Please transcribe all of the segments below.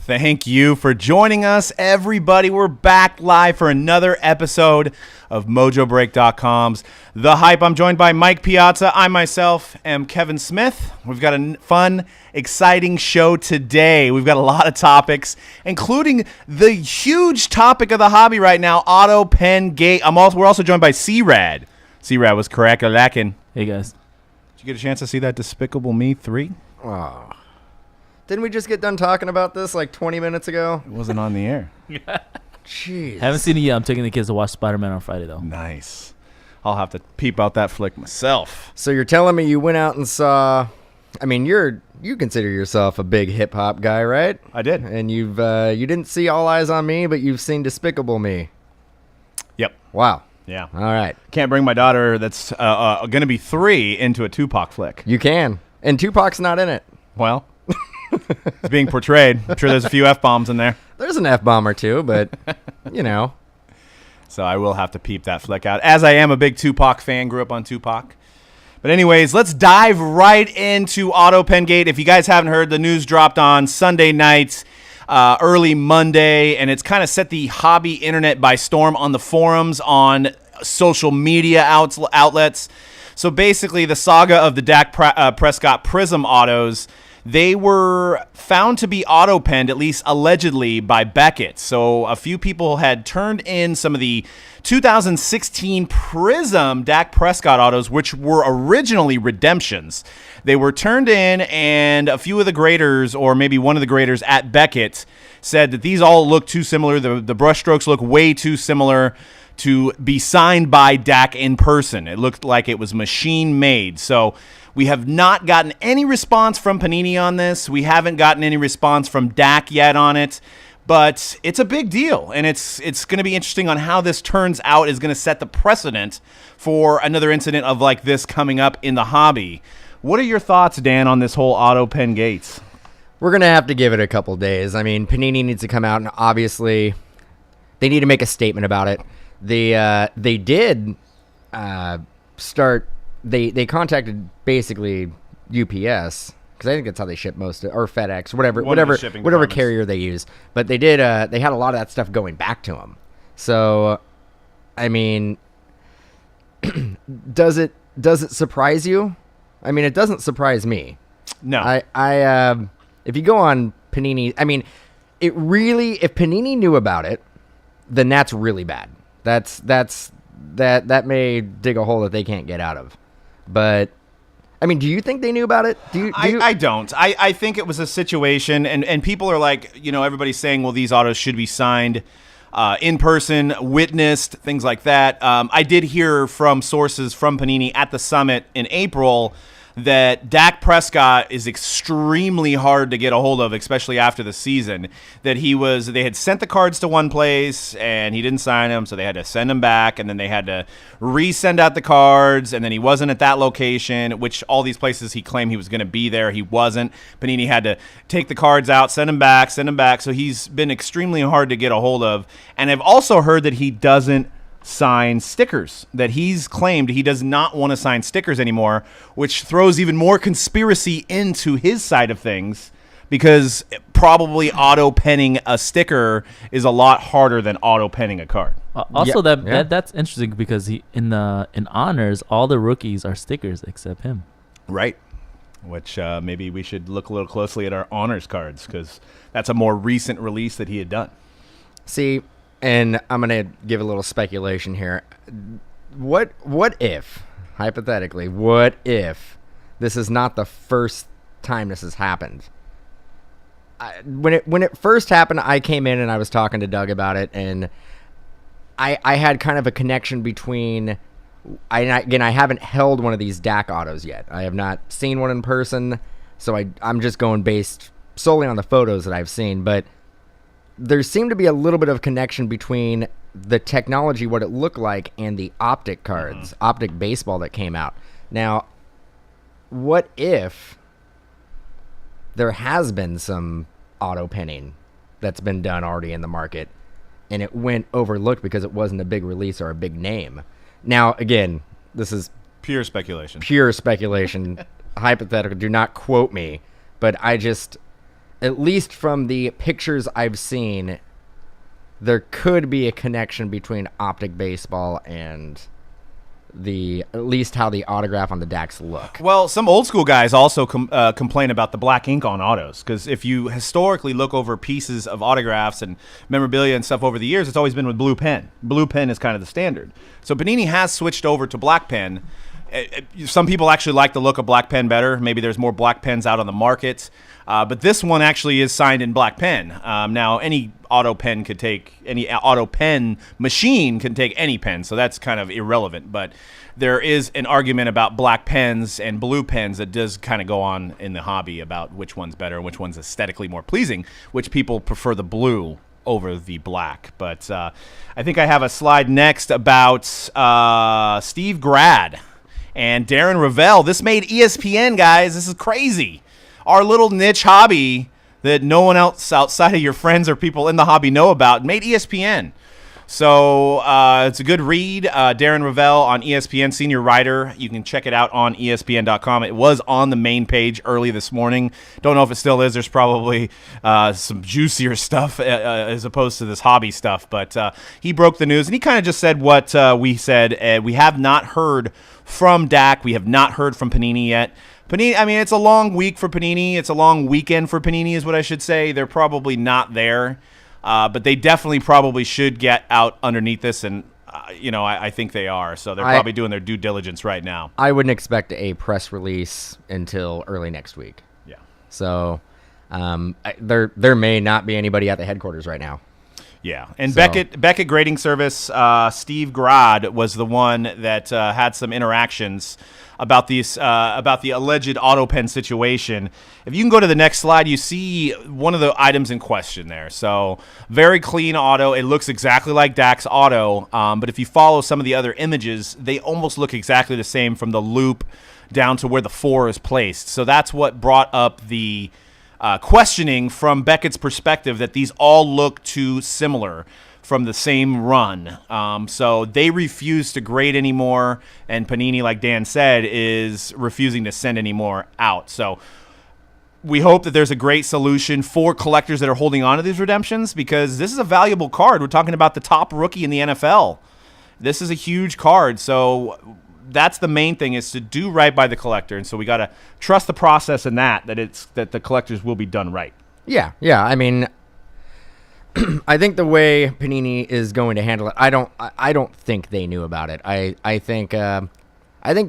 Thank you for joining us, everybody. We're back live for another episode of Mojobreak.com's The Hype. I'm joined by Mike Piazza. I myself am Kevin Smith. We've got a fun, exciting show today. We've got a lot of topics, including the huge topic of the hobby right now, Auto Pen Gate. We're also joined by C-Rad. C-Rad was correct. Hey, guys. Did you get a chance to see that Despicable Me 3? Oh. Didn't we just get done talking about this like 20 minutes ago? It wasn't on the air. Jeez. Haven't seen it yet. I'm taking the kids to watch Spider-Man on Friday, though. Nice. I'll have to peep out that flick myself. So you're telling me you went out and saw... I mean, you consider yourself a big hip-hop guy, right? I did. And you didn't see All Eyes on Me, but you've seen Despicable Me. Yep. Wow. Yeah. All right. Can't bring my daughter that's going to be 3 into a Tupac flick. You can. And Tupac's not in it. Well... It's being portrayed. I'm sure there's a few F-bombs in there. There's an F-bomb or two, but, you know. So I will have to peep that flick out, as I am a big Tupac fan. Grew up on Tupac. But anyways, let's dive right into Auto Pen Gate. If you guys haven't heard, the news dropped on Sunday night, early Monday, and it's kind of set the hobby internet by storm on the forums, on social media outlets. So basically, the saga of the Dak Prescott Prism autos, they were found to be auto-penned, at least allegedly, by Beckett. So a few people had turned in some of the 2016 Prism Dak Prescott autos, which were originally redemptions. They were turned in, and a few of the graders, or maybe one of the graders at Beckett, said that these all look too similar. The brushstrokes look way too similar to be signed by Dak in person. It looked like it was machine-made. So we have not gotten any response from Panini on this. We haven't gotten any response from Dak yet on it. But it's a big deal, and it's going to be interesting on how this turns out. Is going to set the precedent for another incident of like this coming up in the hobby. What are your thoughts, Dan, on this whole Auto Pen Gates? We're going to have to give it a couple days. I mean, Panini needs to come out, and obviously they need to make a statement about it. They did start... They contacted basically UPS, because I think that's how they ship most of, or FedEx, whatever carrier they use. But they did. They had a lot of that stuff going back to them. So, I mean, does it surprise you? I mean, it doesn't surprise me. No. I if you go on Panini, I mean, it really, if Panini knew about it, then that's really bad. That may dig a hole that they can't get out of. But, I mean, do you think they knew about it? I don't. I think it was a situation, and people are like, you know, everybody's saying, well, these autos should be signed in person, witnessed, things like that. I did hear from sources from Panini at the summit in April that Dak Prescott is extremely hard to get a hold of, especially after the season. That they had sent the cards to one place and he didn't sign them, so they had to send them back, and then they had to resend out the cards, and then he wasn't at that location, which all these places he claimed he was going to be there, he wasn't. Panini had to take the cards out, send them back. So he's been extremely hard to get a hold of. And I've also heard that he doesn't sign stickers, that he's claimed he does not want to sign stickers anymore, which throws even more conspiracy into his side of things, because probably auto penning a sticker is a lot harder than auto penning a card. Also, that's interesting, because he in honors, all the rookies are stickers except him. Right. Which maybe we should look a little closely at our honors cards, because that's a more recent release that he had done. See, and I'm going to give a little speculation here. What if, hypothetically, what if this is not the first time this has happened? When it first happened, I came in and I was talking to Doug about it, and I had kind of a connection between... I haven't held one of these Dak autos yet. I have not seen one in person, so I'm just going based solely on the photos that I've seen, but there seemed to be a little bit of connection between the technology, what it looked like, and the optic cards, optic baseball that came out. Now, what if there has been some auto penning that's been done already in the market, and it went overlooked because it wasn't a big release or a big name? Now, again, this is pure speculation. Hypothetical. Do not quote me, but at least from the pictures I've seen, there could be a connection between Optic Baseball and at least how the autograph on the Dax look. Well, some old school guys also complain about the black ink on autos, because if you historically look over pieces of autographs and memorabilia and stuff over the years, it's always been with blue pen. Blue pen is kind of the standard. So Panini has switched over to black pen. Some people actually like the look of black pen better. Maybe there's more black pens out on the market. But this one actually is signed in black pen. Now, any auto pen machine can take any pen, so that's kind of irrelevant. But there is an argument about black pens and blue pens that does kind of go on in the hobby about which one's better and which one's aesthetically more pleasing, which people prefer the blue over the black. But I think I have a slide next about Steve Grad and Darren Ravel. This made ESPN, guys. This is crazy. Our little niche hobby that no one else outside of your friends or people in the hobby know about made ESPN. So it's a good read. Darren Ravel on ESPN, senior writer. You can check it out on ESPN.com. It was on the main page early this morning. Don't know if it still is. There's probably some juicier stuff as opposed to this hobby stuff. But he broke the news, and he kind of just said what we said. We have not heard from Dak. We have not heard from Panini yet. Panini, I mean, it's a long week for Panini. It's a long weekend for Panini is what I should say. They're probably not there. But they definitely probably should get out underneath this, and, I think they are. So they're probably doing their due diligence right now. I wouldn't expect a press release until early next week. Yeah. So there may not be anybody at the headquarters right now. Yeah, and so. Beckett Grading Service, Steve Grad was the one that had some interactions about the alleged auto pen situation. If you can go to the next slide, you see one of the items in question there. So very clean auto. It looks exactly like Dak's auto, but if you follow some of the other images, they almost look exactly the same from the loop down to where the 4 is placed. So that's what brought up the questioning from Beckett's perspective, that these all look too similar from the same run. So they refuse to grade anymore, and Panini, like Dan said, is refusing to send any more out. So we hope that there's a great solution for collectors that are holding on to these redemptions, because this is a valuable card. We're talking about the top rookie in the NFL. This is a huge card. So that's the main thing, is to do right by the collector. And so we got to trust the process in that the collectors will be done right. Yeah. I mean, I think the way Panini is going to handle it, I don't think they knew about it. I think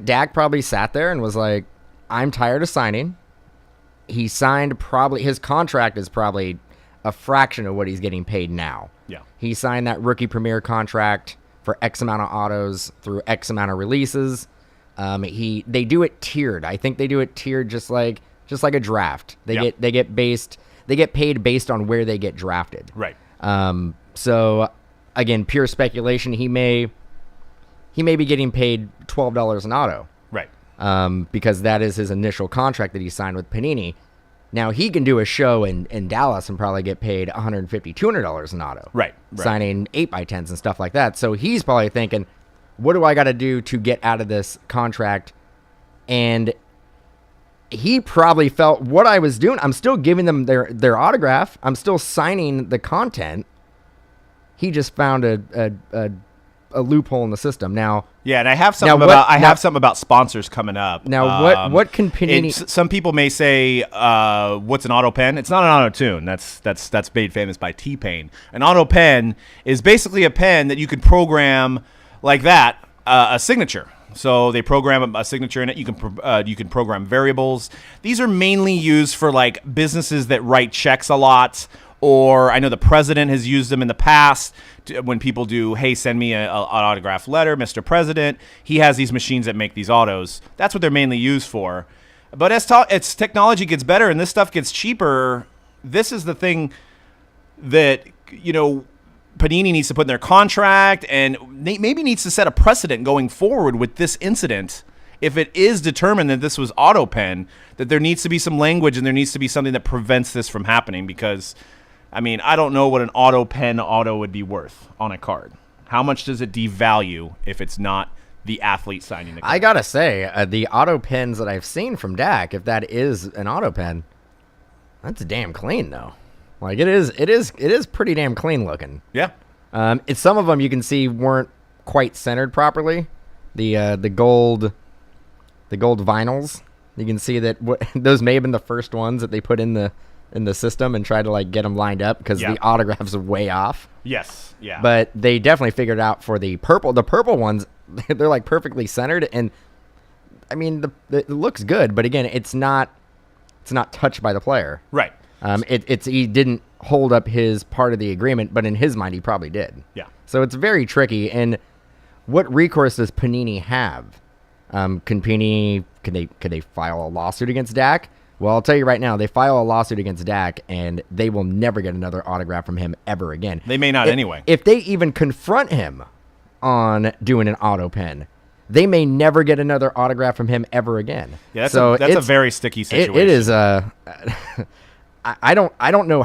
Dak probably sat there and was like, I'm tired of signing. He signed his contract is probably a fraction of what he's getting paid now. Yeah. He signed that rookie premier contract for X amount of autos through X amount of releases. They do it tiered. I think they do it tiered just like a draft. They get paid based on where they get drafted. Right. So again, pure speculation. He may be getting paid $12 an auto. Right. Because that is his initial contract that he signed with Panini. Now he can do a show in Dallas and probably get paid $150, $200 an auto. Right. Signing 8x10s and stuff like that. So he's probably thinking, what do I got to do to get out of this contract? And he probably felt what I was doing. I'm still giving them their autograph. I'm still signing the content. He just found a loophole in the system. Now, yeah, and I have something about sponsors coming up. Now, what can Panini? Some people may say, "What's an auto pen?" It's not an auto tune. That's made famous by T-Pain. An auto pen is basically a pen that you could program like that, a signature. So they program a signature in it. You can program variables. These are mainly used for like businesses that write checks a lot. Or I know the president has used them in the past when people do, hey, send me an autograph letter, Mr. President. He has these machines that make these autos. That's what they're mainly used for. But as technology gets better and this stuff gets cheaper, this is the thing that, Panini needs to put in their contract and maybe needs to set a precedent going forward with this incident. If it is determined that this was auto pen, that there needs to be some language and there needs to be something that prevents this from happening, because I don't know what an auto pen auto would be worth on a card. How much does it devalue if it's not the athlete signing the card? I gotta say, the auto pens that I've seen from Dak, if that is an auto pen, That's damn clean though. Like it is pretty damn clean looking. Yeah. It's some of them you can see weren't quite centered properly. The gold vinyls. You can see that those may have been the first ones that they put in the system and tried to like get them lined up because the autographs are way off. Yes. Yeah. But they definitely figured out for the purple. The purple ones, they're like perfectly centered, and I mean it looks good. But again, it's not touched by the player. Right. He didn't hold up his part of the agreement, but in his mind, he probably did. Yeah. So it's very tricky. And what recourse does Panini have? Could they file a lawsuit against Dak? Well, I'll tell you right now, they file a lawsuit against Dak, and they will never get another autograph from him ever again. They may not anyway. If they even confront him on doing an auto pen, they may never get another autograph from him ever again. Yeah, that's a very sticky situation. It is I don't know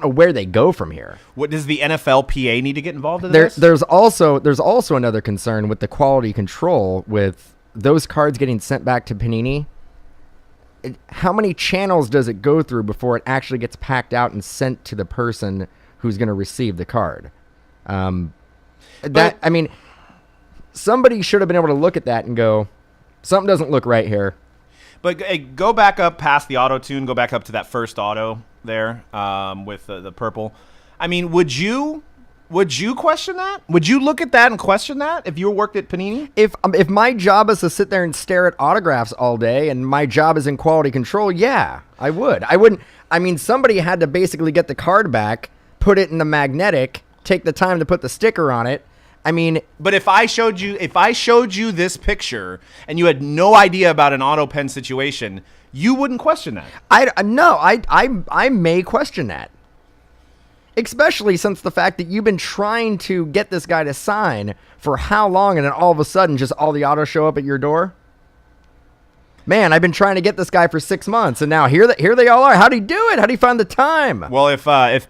where they go from here. What does the NFLPA need to get involved in this? There's also another concern with the quality control with those cards getting sent back to Panini. How many channels does it go through before it actually gets packed out and sent to the person who's going to receive the card? I mean, somebody should have been able to look at that and go, something doesn't look right here. But go back up past the auto tune. Go back up to that first auto there with the purple. I mean, would you question that? Would you look at that and question that if you worked at Panini? If my job is to sit there and stare at autographs all day, and my job is in quality control, yeah, I would. I wouldn't. I mean, somebody had to basically get the card back, put it in the magnetic, take the time to put the sticker on it. I mean, but if I showed you this picture and you had no idea about an auto pen situation, you wouldn't question that. I may question that, especially since the fact that you've been trying to get this guy to sign for how long, and then all of a sudden, just all the autos show up at your door. Man, I've been trying to get this guy for 6 months, and now here they all are. How'd he do it? How'd he find the time? Well, if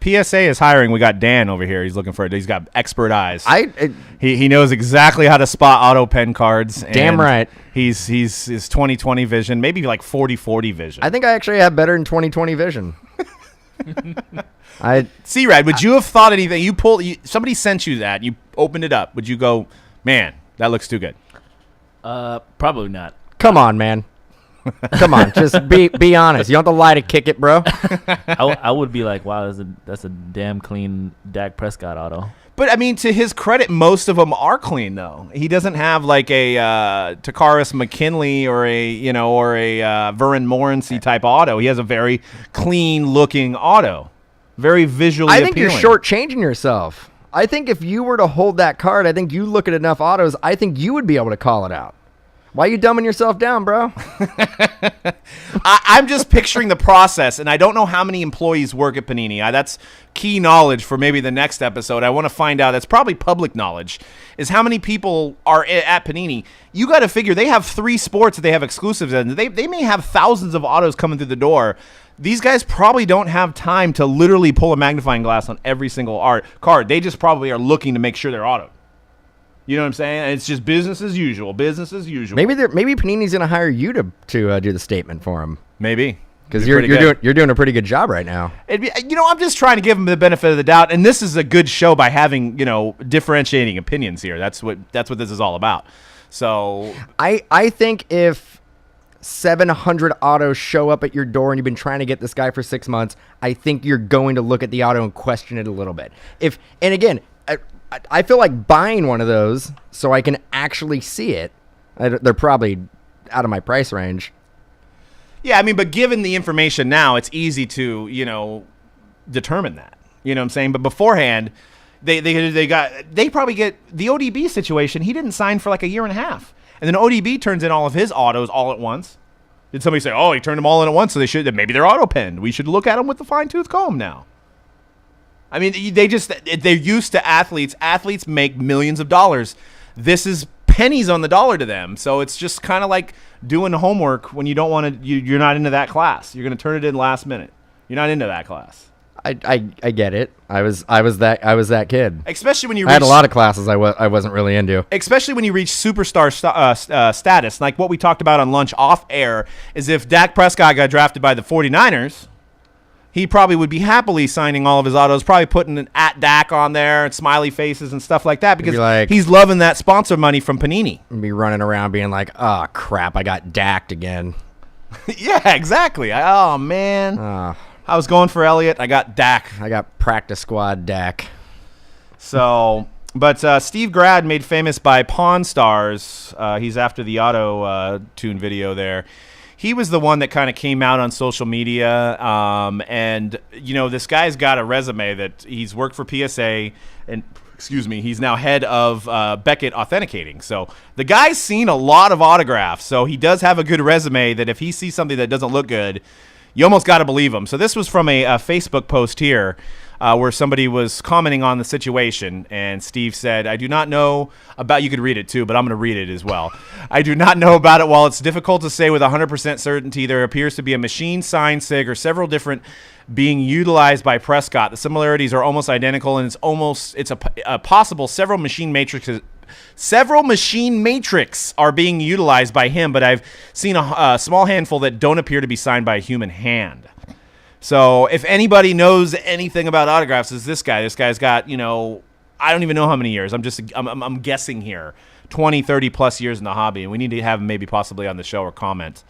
PSA is hiring, we got Dan over here. He's looking for it. He's got expert eyes. He knows exactly how to spot auto pen cards. Damn right. He's his 20/20 vision, maybe like 40/40 vision. I think I actually have better than 20/20 vision. C-Rad, would you have thought anything? Somebody sent you that. You opened it up. Would you go, man, that looks too good? Probably not. Come on, man. Come on, just be honest. You don't have to lie to kick it, bro. I would be like, wow, that's a damn clean Dak Prescott auto. But I mean, to his credit, most of them are clean though. He doesn't have like a Takaris McKinley or a Vernon Morency type auto. He has a very clean looking auto, very visually appealing. I think you're shortchanging yourself. I think if you were to hold that card, I think you look at enough autos, I think you would be able to call it out. Why are you dumbing yourself down, bro? I'm just picturing the process, and I don't know how many employees work at Panini. That's key knowledge for maybe the next episode. I want to find out. That's probably public knowledge, is how many people are at Panini. You got to figure they have 3 sports that they have exclusives in. They may have thousands of autos coming through the door. These guys probably don't have time to literally pull a magnifying glass on every single card. They just probably are looking to make sure they're autoed. You know what I'm saying? It's just business as usual. Business as usual. Maybe Panini's going to hire you to do the statement for him. Maybe, because you're doing a pretty good job right now. I'm just trying to give him the benefit of the doubt, and this is a good show by having differentiating opinions here. That's what this is all about. So I think if 700 autos show up at your door and you've been trying to get this guy for 6 months, I think you're going to look at the auto and question it a little bit. And again, I feel like buying one of those so I can actually see it. They're probably out of my price range. Yeah, I mean, but given the information now, it's easy to, determine that. You know what I'm saying? But beforehand, they probably get the ODB situation. He didn't sign for like a year and a half. And then ODB turns in all of his autos all at once. Did somebody say, oh, he turned them all in at once, so maybe they're auto-penned. We should look at them with the fine-tooth comb now. I mean, they're used to athletes. Athletes make millions of dollars. This is pennies on the dollar to them. So it's just kind of like doing homework when you don't want to. You're not into that class. You're going to turn it in last minute. You're not into that class. I get it. I was that kid. Especially when you. I had a lot of classes I wasn't really into. Especially when you reach superstar status, like what we talked about on lunch off air, is if Dak Prescott got drafted by the 49ers. he probably would be happily signing all of his autos, probably putting an at Dak on there and smiley faces and stuff like that because he's loving that sponsor money from Panini. And be running around being like, oh, crap, I got Dacked again. Yeah, exactly. Oh, man. I was going for Elliott. I got Dak. I got practice squad Dak. So, but Steve Grad, made famous by Pawn Stars, he's after the auto tune video there. He was the one that kind of came out on social media, and this guy's got a resume that he's worked for PSA, and he's now head of Beckett Authenticating. So the guy's seen a lot of autographs, so he does have a good resume. That if he sees something that doesn't look good, you almost got to believe him. So this was from a Facebook post here. Where somebody was commenting on the situation, and Steve said, I do not know about, you could read it too, but I'm going to read it as well. I do not know about it. While it's difficult to say with 100% certainty, there appears to be a machine signed SIG or several different being utilized by Prescott. The similarities are almost identical, and it's a possible several machine matrices are being utilized by him, but I've seen a small handful that don't appear to be signed by a human hand. So if anybody knows anything about autographs, it's this guy. This guy's got, I don't even know how many years. I'm guessing here, 20, 30 plus years in the hobby, and we need to have him maybe possibly on the show or comment.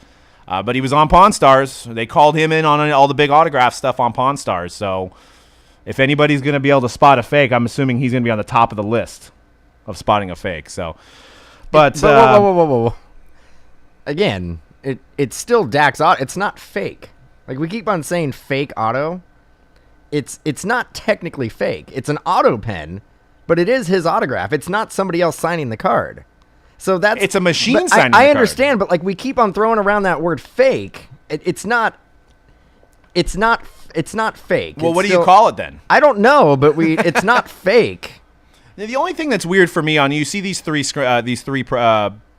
But he was on Pawn Stars. They called him in on all the big autograph stuff on Pawn Stars. So if anybody's going to be able to spot a fake, I'm assuming he's going to be on the top of the list of spotting a fake. So, but whoa. Again, it's still Dak's auto. It's not fake. Like, we keep on saying fake auto. It's not technically fake. It's an auto pen, but it is his autograph. It's not somebody else signing the card. So it's a machine signing. I understand, but like we keep on throwing around that word fake. It's not fake. Well, what do you call it then? I don't know, but it's not fake. The only thing that's weird for me you see these three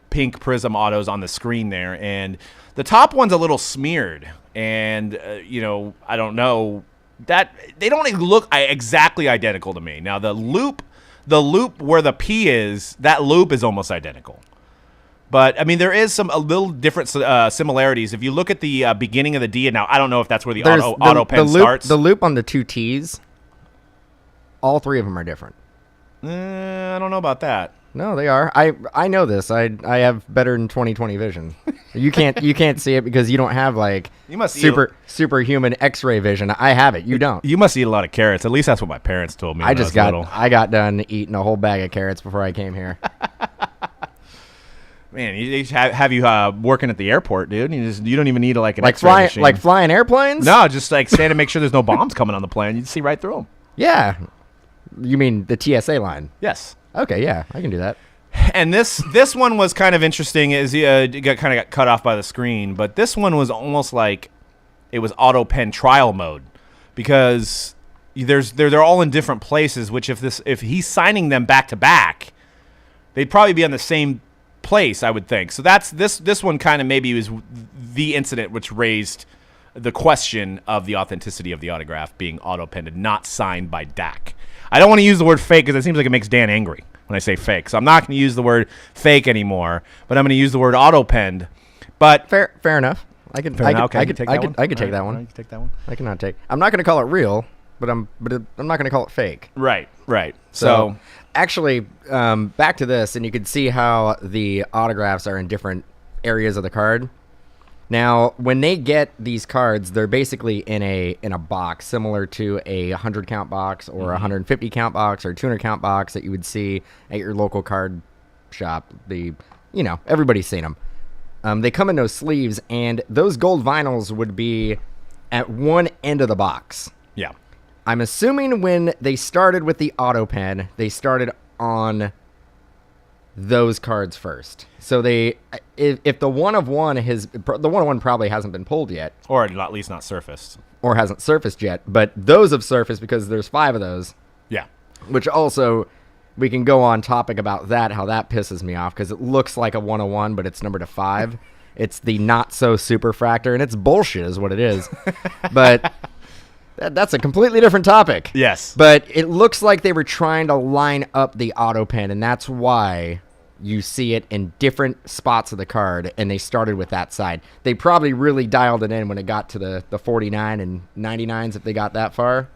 pink Prism autos on the screen there, and the top one's a little smeared. And, I don't know that they don't look exactly identical to me. Now, the loop where the P is, that loop is almost identical. But, I mean, there is a little different similarities. If you look at the beginning of the D, and now I don't know if that's where the auto pen starts. The loop on the two T's, all three of them are different. I don't know about that. No, they are. I know this. I have better than 20/20 vision. You can't see it because you don't have superhuman X-ray vision. I have it. You don't. You must eat a lot of carrots. At least that's what my parents told me. I got done eating a whole bag of carrots before I came here. Man, they have you working at the airport, dude. You don't even need an X-ray machine. Like flying airplanes? No, just like stand and make sure there's no bombs coming on the plane. You see right through them. Yeah. You mean the TSA line? Yes. Okay, yeah, I can do that. And this one was kind of interesting. Is got cut off by the screen, but this one was almost like it was auto pen trial mode because they're all in different places. Which if he's signing them back to back, they'd probably be on the same place, I would think. So that's this one kind of maybe was the incident which raised the question of the authenticity of the autograph being auto penned and not signed by Dak. I don't want to use the word fake because it seems like it makes Dan angry when I say fake. So I'm not going to use the word fake anymore, but I'm going to use the word auto penned. But fair enough. I could take that one. You can take that one. I cannot take. I'm not going to call it real, but I'm not going to call it fake. Right. So actually, back to this, and you can see how the autographs are in different areas of the card. Now, when they get these cards, they're basically in a box similar to a 100 count box or a 150 count box or a 200 count box that you would see at your local card shop. Everybody's seen them. They come in those sleeves, and those gold vinyls would be at one end of the box. Yeah. I'm assuming when they started with the auto pen, they started on those cards first. So if the one of one probably hasn't been pulled yet, or at least not surfaced, or hasn't surfaced yet, but those have surfaced because there's 5 of those. Yeah. Which also we can go on topic about that, how that pisses me off because it looks like a 101, but it's numbered to 5. It's the not so superfractor, and it's bullshit is what it is. But that's a completely different topic. Yes. But it looks like they were trying to line up the auto pen, and that's why you see it in different spots of the card, and they started with that side. They probably really dialed it in when it got to the 49 and 99s if they got that far.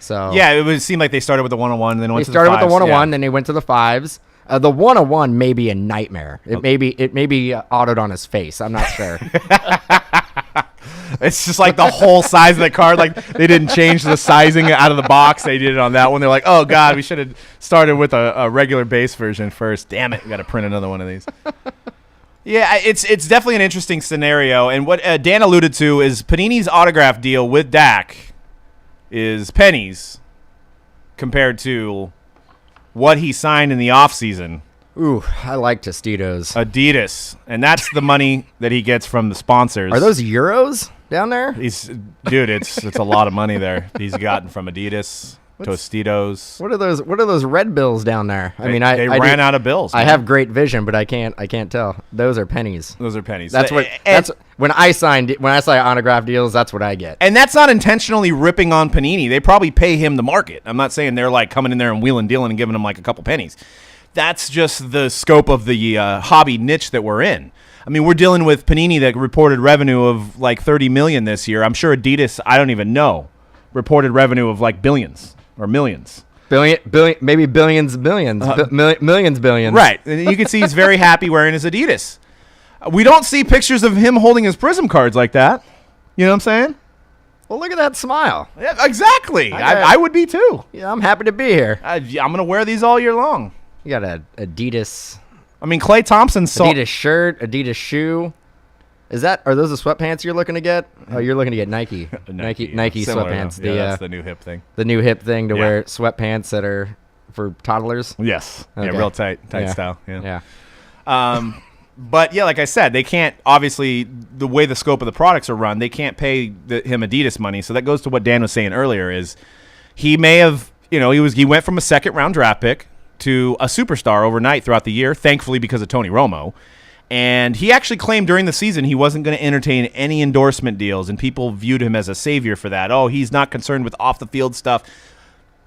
So Yeah, it would seem like they started with the 101, then went they to the started with the fives, 101, yeah. then they went to the 5s. The 101 may be a nightmare. It may be autoed on his face. I'm not sure. It's just like the whole size of the card. Like they didn't change the sizing out of the box. They did it on that one. They're like, oh God, we should have started with a regular base version first. Damn it, we got to print another one of these. Yeah, it's definitely an interesting scenario. And what Dan alluded to is Panini's autograph deal with Dak is pennies compared to what he signed in the offseason. Ooh, I like Tostitos. Adidas, and that's the money that he gets from the sponsors. Are those euros down there? Dude, it's a lot of money there. He's gotten from Adidas, Tostitos. What are those red bills down there? I mean, I ran out of bills. I man. have great vision, but I can't tell. Those are pennies. Those are pennies. That's when I sign autograph deals. That's what I get. And that's not intentionally ripping on Panini. They probably pay him the market. I'm not saying they're like coming in there and wheeling dealing and giving him like a couple pennies. That's just the scope of the hobby niche that we're in. I mean, we're dealing with Panini that reported revenue of like 30 million this year. I'm sure Adidas, I don't even know, reported revenue of like billions or millions. Billion, maybe billions. Millions. Right. And you can see he's very happy wearing his Adidas. We don't see pictures of him holding his Prism cards like that. You know what I'm saying? Well, look at that smile. Yeah, exactly. I would be too. Yeah, I'm happy to be here. I'm going to wear these all year long. You got a Adidas I mean, Klay Thompson saw. Adidas shirt, Adidas shoe. Are those the sweatpants you're looking to get? Oh, you're looking to get Nike Similar sweatpants. enough. Yeah, that's the new hip thing. The new hip thing to Yeah. wear sweatpants that are for toddlers. Yes. Okay. Yeah, real tight Yeah. style. Yeah. Yeah. But yeah, like I said, they can't, obviously, the way the scope of the products are run, they can't pay him Adidas money. So that goes to what Dan was saying earlier is he may have, he went from a second round draft pick to a superstar overnight throughout the year, thankfully because of Tony Romo. And he actually claimed during the season he wasn't going to entertain any endorsement deals, and people viewed him as a savior for that. Oh, he's not concerned with off-the-field stuff.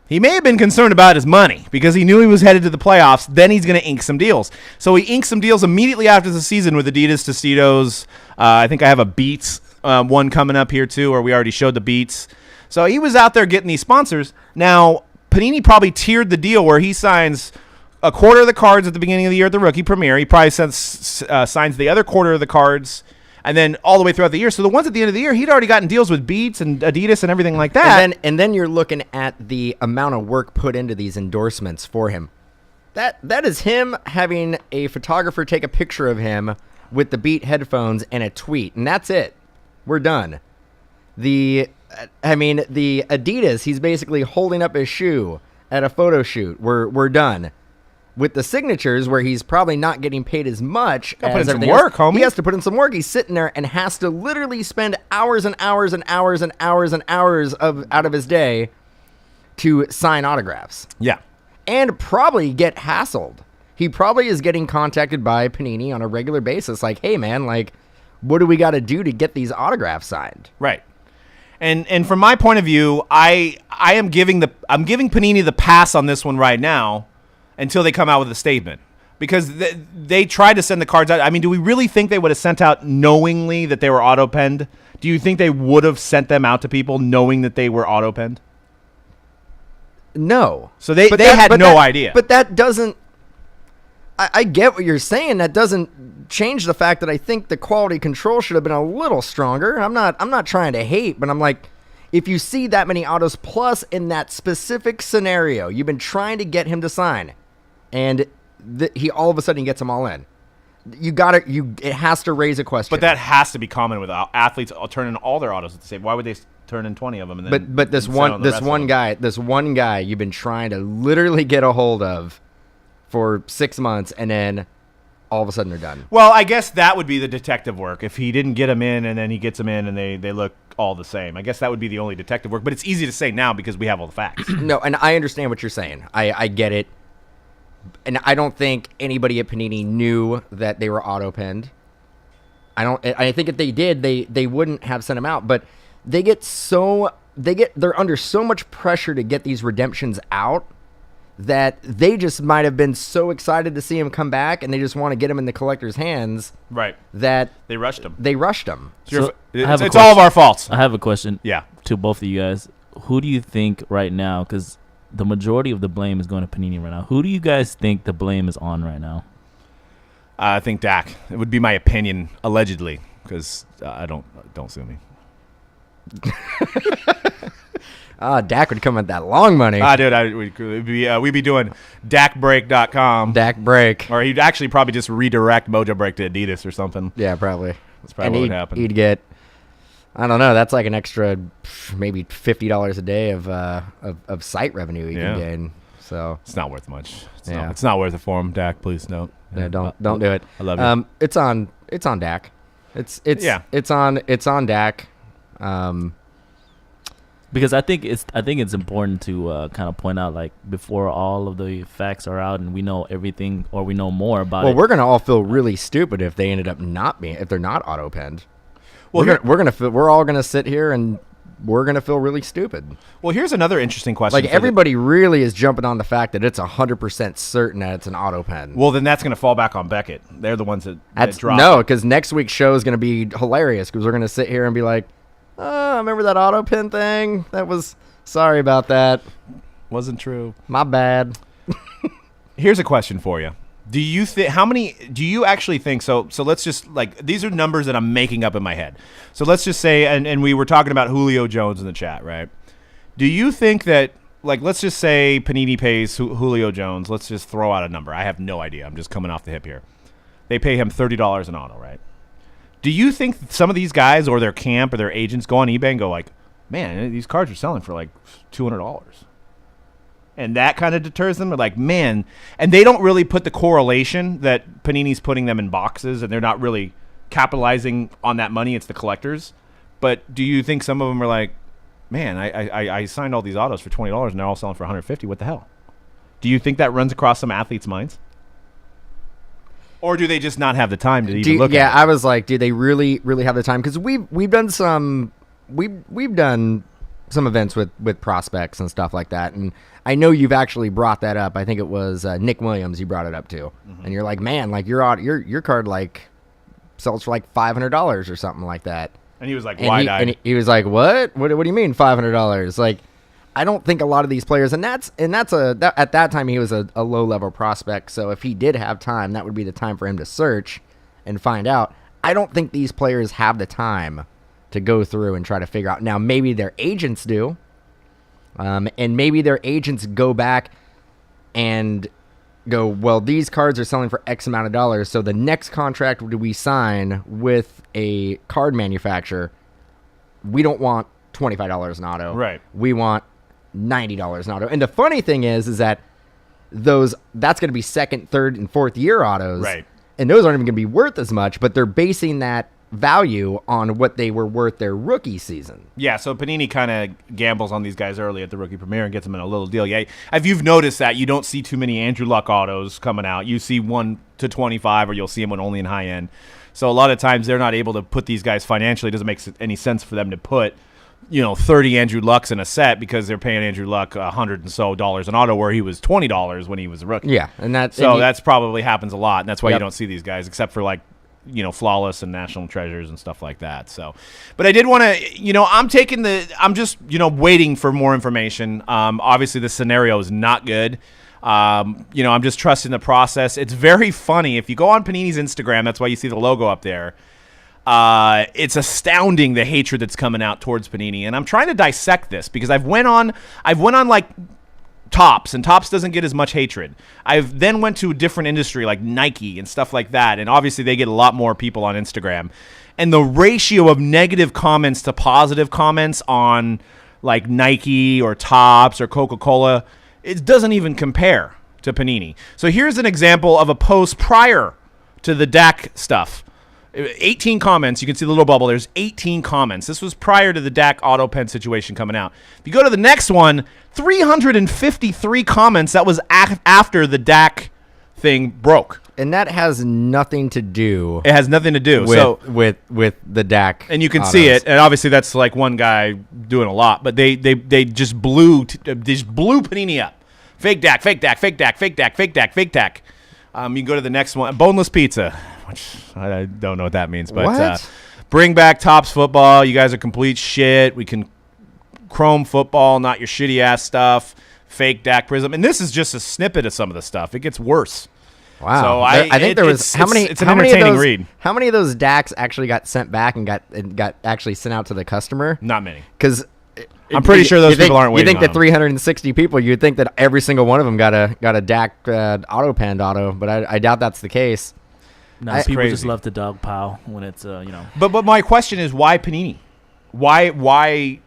He may have been concerned about his money because he knew he was headed to the playoffs. Then he's going to ink some deals. So he inked some deals immediately after the season with Adidas, Tostitos. I think I have a Beats one coming up here too, or we already showed the Beats. So he was out there getting these sponsors. Now, Panini probably tiered the deal where he signs a quarter of the cards at the beginning of the year at the rookie premiere. He probably signs the other quarter of the cards, and then all the way throughout the year. So the ones at the end of the year, he'd already gotten deals with Beats and Adidas and everything like that. And then you're looking at the amount of work put into these endorsements for him. That is him having a photographer take a picture of him with the Beat headphones and a tweet, and that's it. We're done. The Adidas, he's basically holding up his shoe at a photo shoot. We're done. With the signatures, where he's probably not getting paid as much Gotta put as in some everything work, else. homie. He has to put in some work. He's sitting there and has to literally spend hours and hours and hours and hours and hours out of his day to sign autographs. Yeah. And probably get hassled. He probably is getting contacted by Panini on a regular basis, like, hey man, like, what do we got to do to get these autographs signed? Right. And from my point of view, I'm giving Panini the pass on this one right now until they come out with a statement, because they tried to send the cards out. I mean, do we really think they would have sent out knowingly that they were auto-penned? Do you think they would have sent them out to people knowing that they were auto-penned? No. So they had no idea. But that doesn't. I get what you're saying. That doesn't change the fact that I think the quality control should have been a little stronger. I'm not trying to hate, but I'm like, if you see that many autos, plus in that specific scenario, you've been trying to get him to sign, and he all of a sudden gets them all in. It has to raise a question. But that has to be common with athletes turning all their autos at the same. Why would they turn in 20 of them? And then but this one guy you've been trying to literally get a hold of for 6 months, and then all of a sudden they're done. Well, I guess that would be the detective work. If he didn't get them in and then he gets them in and they look all the same, I guess that would be the only detective work. But it's easy to say now because we have all the facts. No, and I understand what you're saying. I get it. And I don't think anybody at Panini knew that they were auto-penned. I think if they did, they wouldn't have sent them out. But they're under so much pressure to get these redemptions out that they just might have been so excited to see him come back, and they just want to get him in the collector's hands. Right. That they rushed him. So It's all of our faults. I have a question. Yeah. To both of you guys, who do you think right now? Because the majority of the blame is going to Panini right now. Who do you guys think the blame is on right now? I think Dak. It would be my opinion, allegedly, because I don't sue me. Dak would come at that long money. Dude, we'd be doing DakBreak.com. Dak break. Or he'd actually probably just redirect Mojobreak to Adidas or something. Yeah, probably. That's probably what would happen. He'd get, I don't know, that's like an extra maybe $50 a day of site revenue he can gain. So it's not worth much. It's not worth it for him. Dak, please don't. Yeah, don't do it. I love you. It's on Dak. It's on Dak. Because I think it's important to kind of point out, like, before all of the facts are out and we know everything or we know more about it. Well, we're gonna all feel really stupid if they ended up if they're not auto penned. Well, we're all gonna sit here and we're gonna feel really stupid. Well, here's another interesting question. Like, everybody really is jumping on the fact that it's 100% certain that it's an auto pen. Well, then that's gonna fall back on Beckett. They're the ones that drop. No, because next week's show is gonna be hilarious because we're gonna sit here and be like, remember that auto pen thing? Sorry about that. Wasn't true. My bad. Here's a question for you. Do you actually think, so let's just, like, these are numbers that I'm making up in my head. So let's just say, and we were talking about Julio Jones in the chat, right? Do you think that, like, let's just say Panini pays Julio Jones. Let's just throw out a number. I have no idea. I'm just coming off the hip here. They pay him $30 an auto, right? Do you think some of these guys or their camp or their agents go on eBay and go like, man, these cards are selling for like $200? And that kind of deters them? They're like, man. And they don't really put the correlation that Panini's putting them in boxes and they're not really capitalizing on that money. It's the collectors. But do you think some of them are like, man, I signed all these autos for $20 and they're all selling for $150? What the hell? Do you think that runs across some athletes' minds? Or do they just not have the time to even look at it? Yeah, I was like, do they really have the time? Because we've done some events with prospects and stuff like that, and I know you've actually brought that up. I think it was Nick Williams you brought it up to, and you're like, man, like your card like sells for like $500 or something like that. And he was like, wide-eyed. And he was like, what? What do you mean $500? Like, I don't think a lot of these players, at that time he was a low level prospect. So if he did have time, that would be the time for him to search and find out. I don't think these players have the time to go through and try to figure out. Now maybe their agents do, and maybe their agents go back and go, well, these cards are selling for X amount of dollars. So the next contract we sign with a card manufacturer, we don't want $25 an auto. Right. We want $90 an auto. And the funny thing is that that's going to be second, third, and fourth year autos. Right. And those aren't even going to be worth as much, but they're basing that value on what they were worth their rookie season. Yeah, so Panini kind of gambles on these guys early at the rookie premiere and gets them in a little deal. Yeah, if you've noticed that, you don't see too many Andrew Luck autos coming out. You see 1 to 25, or you'll see them only in high end. So a lot of times they're not able to put these guys financially. It doesn't make any sense for them to put 30 Andrew Lucks in a set because they're paying Andrew Luck $100 and so an auto where he was $20 when he was a rookie. Yeah, and that's probably happens a lot, and that's why you don't see these guys except for like Flawless and National Treasures and stuff like that. So, but I did want to, I'm just waiting for more information. Obviously the scenario is not good. I'm just trusting the process. It's very funny if you go on Panini's Instagram. That's why you see the logo up there. It's astounding the hatred that's coming out towards Panini, and I'm trying to dissect this because I've went on like Topps, and Topps doesn't get as much hatred. I've then went to a different industry like Nike and stuff like that, and obviously they get a lot more people on Instagram, and the ratio of negative comments to positive comments on like Nike or Topps or Coca-Cola, it doesn't even compare to Panini. So here's an example of a post prior to the Dak stuff. 18 comments. You can see the little bubble. There's 18 comments. This was prior to the Dak auto pen situation coming out. If you go to the next one, 353 comments. That was after the Dak thing broke. And that has nothing to do. It has nothing to do with the Dak. And you can see it. And obviously that's like one guy doing a lot. But they just blew Panini up. Fake Dak, fake Dak, fake Dak, fake Dak, fake Dak, fake Dak. You can go to the next one. Boneless pizza, which I don't know what that means. But bring back Tops football. You guys are complete shit. We can Chrome football, not your shitty-ass stuff. Fake Dak Prism. And this is just a snippet of some of the stuff. It gets worse. Wow. So I think there was it's an entertaining read. How many of those DACs actually got sent back and got actually sent out to the customer? Not many. Because I'm pretty sure those people aren't waiting. You think that 360 people, you'd think that every single one of them got a DAC auto-penned auto, but I doubt that's the case. No, people just love to dog pile when it's But my question is, why Panini? Why?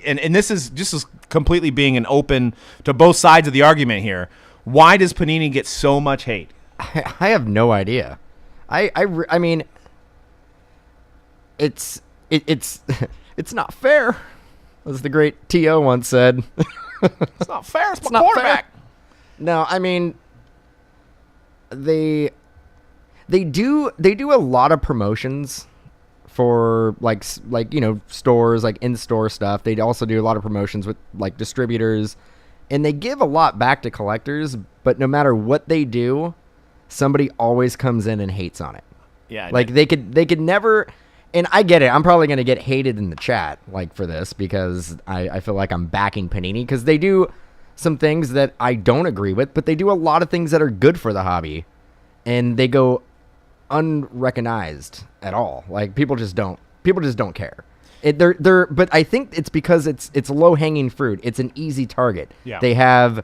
And this is just as completely being an open to both sides of the argument here. Why does Panini get so much hate? I have no idea. I mean, it's it's not fair, as the great T.O. once said. It's not fair. It's my quarterback. No, I mean, they do a lot of promotions for like stores, like in-store stuff. They also do a lot of promotions with like distributors, and they give a lot back to collectors, but no matter what they do, somebody always comes in and hates on it. Yeah. Like they could never, and I get it. I'm probably going to get hated in the chat like for this because I feel like I'm backing Panini because they do some things that I don't agree with, but they do a lot of things that are good for the hobby, and they go unrecognized at all. Like people just don't care. But I think it's because it's low hanging fruit. It's an easy target. Yeah. They have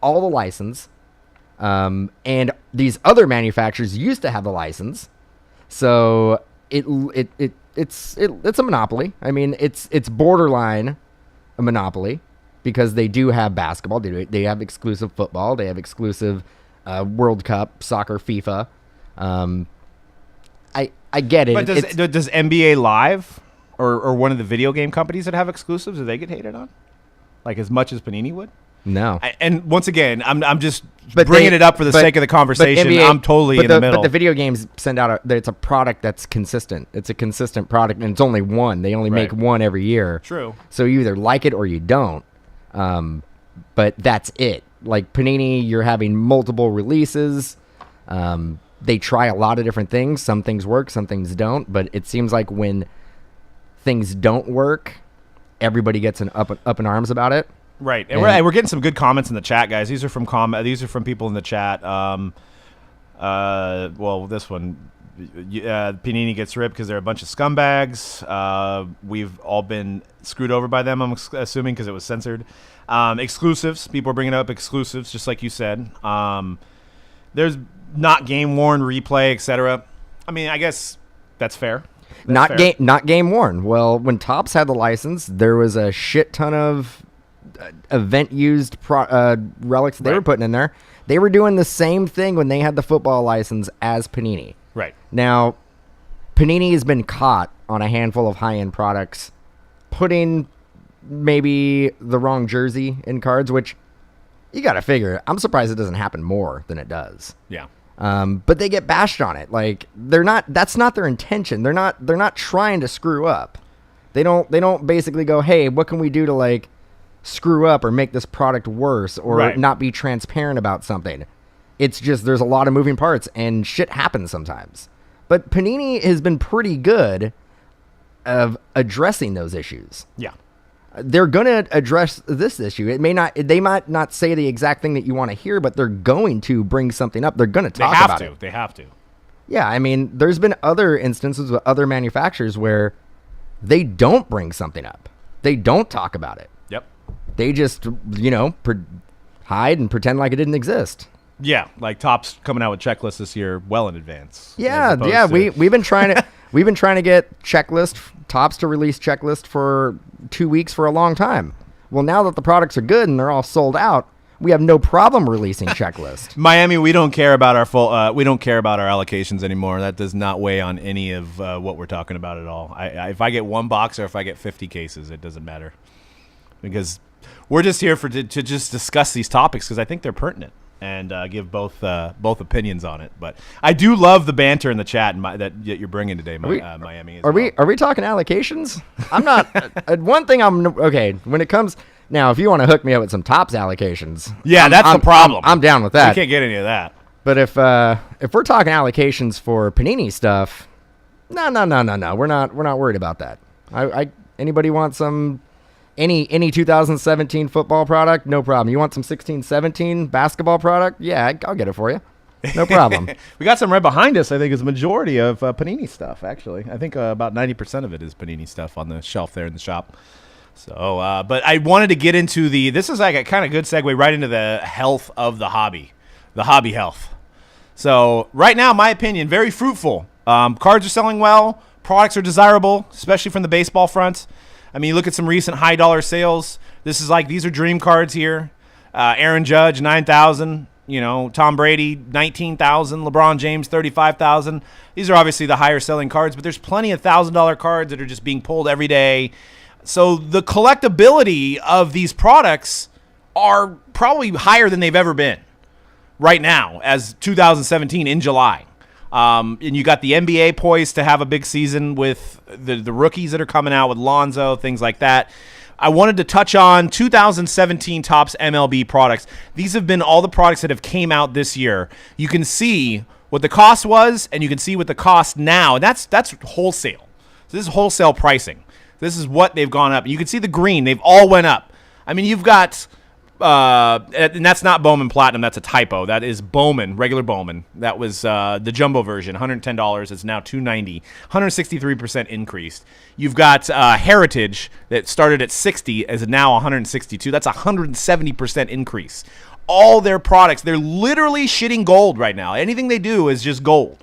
all the license, and these other manufacturers used to have the license, so it's a monopoly. I mean, it's borderline a monopoly because they do have basketball. They have exclusive football. They have exclusive World Cup, soccer, FIFA. I get it. But does NBA Live or one of the video game companies that have exclusives, do they get hated on? Like as much as Panini would? No. And once again, I'm just bringing it up for the sake of the conversation. I'm totally in the middle. But the video games send out it's a product that's consistent. It's a consistent product, and it's only one. They only make one every year. True. So you either like it or you don't. But that's it. Like Panini, you're having multiple releases. They try a lot of different things. Some things work, some things don't. But it seems like when things don't work, everybody gets an up in arms about it. Right, and we're getting some good comments in the chat, guys. These are from people in the chat. Well, this one, Panini gets ripped because they're a bunch of scumbags. We've all been screwed over by them, I'm assuming, because it was censored. Exclusives, people are bringing up exclusives, just like you said. There's not game worn, replay, etc. I mean, I guess that's fair. Not game worn. Well, when Topps had the license, there was a shit ton of event used relics they were putting in there. They were doing the same thing when they had the football license as Panini. Right. Now, Panini has been caught on a handful of high-end products putting maybe the wrong jersey in cards, which you got to figure. I'm surprised it doesn't happen more than it does. Yeah. But they get bashed on it. Like that's not their intention. They're not trying to screw up. They don't basically go, "Hey, what can we do to like screw up or make this product worse or not be transparent about something?" It's just there's a lot of moving parts and shit happens sometimes. But Panini has been pretty good of addressing those issues. Yeah. They're going to address this issue. They might not say the exact thing that you want to hear, but they're going to bring something up. They're going to talk about it. They have to. Yeah, I mean, there's been other instances with other manufacturers where they don't bring something up. They don't talk about it. Yep. They just, hide and pretend like it didn't exist. Yeah, like Topps coming out with checklists this year well in advance. Yeah. We've been trying to get Topps to release checklist for 2 weeks for a long time. Well, now that the products are good and they're all sold out, we have no problem releasing checklist. Miami, we don't care about our we don't care about our allocations anymore. That does not weigh on any of what we're talking about at all. If I get one box or if I get 50 cases, it doesn't matter because we're just here to just discuss these topics because I think they're pertinent and give both opinions on it. But I do love the banter in the chat that you're bringing today, Miami. Are we talking allocations? I'm not. One thing I'm okay when it comes. Now, if you want to hook me up with some Topps allocations, that's the problem. I'm down with We that. can't get any of that. But if we're talking allocations for Panini stuff, no. We're not worried about that. Anybody want some any 2017 football product? No problem. You want some 16-17 basketball product? Yeah, I'll get it for you. No problem. We got some right behind us. I think is a majority of Panini stuff. Actually, I think about 90% of it is Panini stuff on the shelf there in the shop. So, but I wanted to get into this is like a kind of good segue right into the health of the hobby health. So right now, my opinion, very fruitful. Cards are selling well. Products are desirable, especially from the baseball front. I mean, you look at some recent high dollar sales. These are dream cards here. Aaron Judge, 9,000. Tom Brady, 19,000. LeBron James, 35,000. These are obviously the higher selling cards, but there's plenty of $1,000 cards that are just being pulled every day. So the collectability of these products are probably higher than they've ever been right now as 2017 in July. And you got the NBA poised to have a big season with the rookies that are coming out with Lonzo, things like that. I wanted to touch on 2017 Topps MLB products. These have been all the products that have came out this year. You can see what the cost was, and you can see what the cost now. That's wholesale. So this is wholesale pricing. This is what they've gone up. You can see the green. They've all went up. I mean, you've got, and that's not Bowman Platinum. That's a typo. That is Bowman, regular Bowman. That was the jumbo version, $110. It's now $290, 163% increased. You've got Heritage that started at $60 is now $162. That's a 170% increase. All their products, they're literally shitting gold right now. Anything they do is just gold.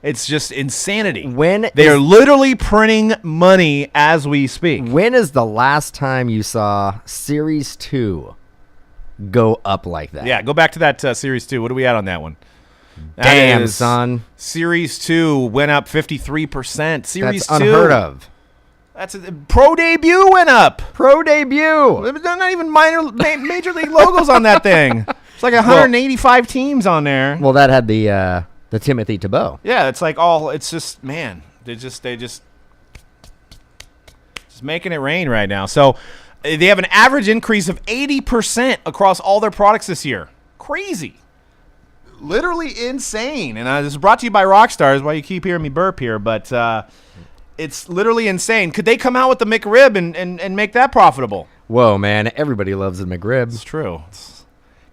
It's just insanity. They are literally printing money as we speak. When is the last time you saw Series 2 go up like that? Yeah, go back to that Series 2. What are we at on that one? Damn, son. Series 2 went up 53%. Series 2. That's unheard of. That's Pro Debut went up. Pro Debut. There's not even major league logos on that thing. It's like 185 teams on there. Well, that had the Timothy Tebow. Yeah, it's like it's just, man, they just making it rain right now. So they have an average increase of 80% across all their products this year. Crazy. Literally insane. And this is brought to you by Rockstars, why you keep hearing me burp here, but it's literally insane. Could they come out with the McRib and make that profitable? Whoa, man, everybody loves a McRib. It's true.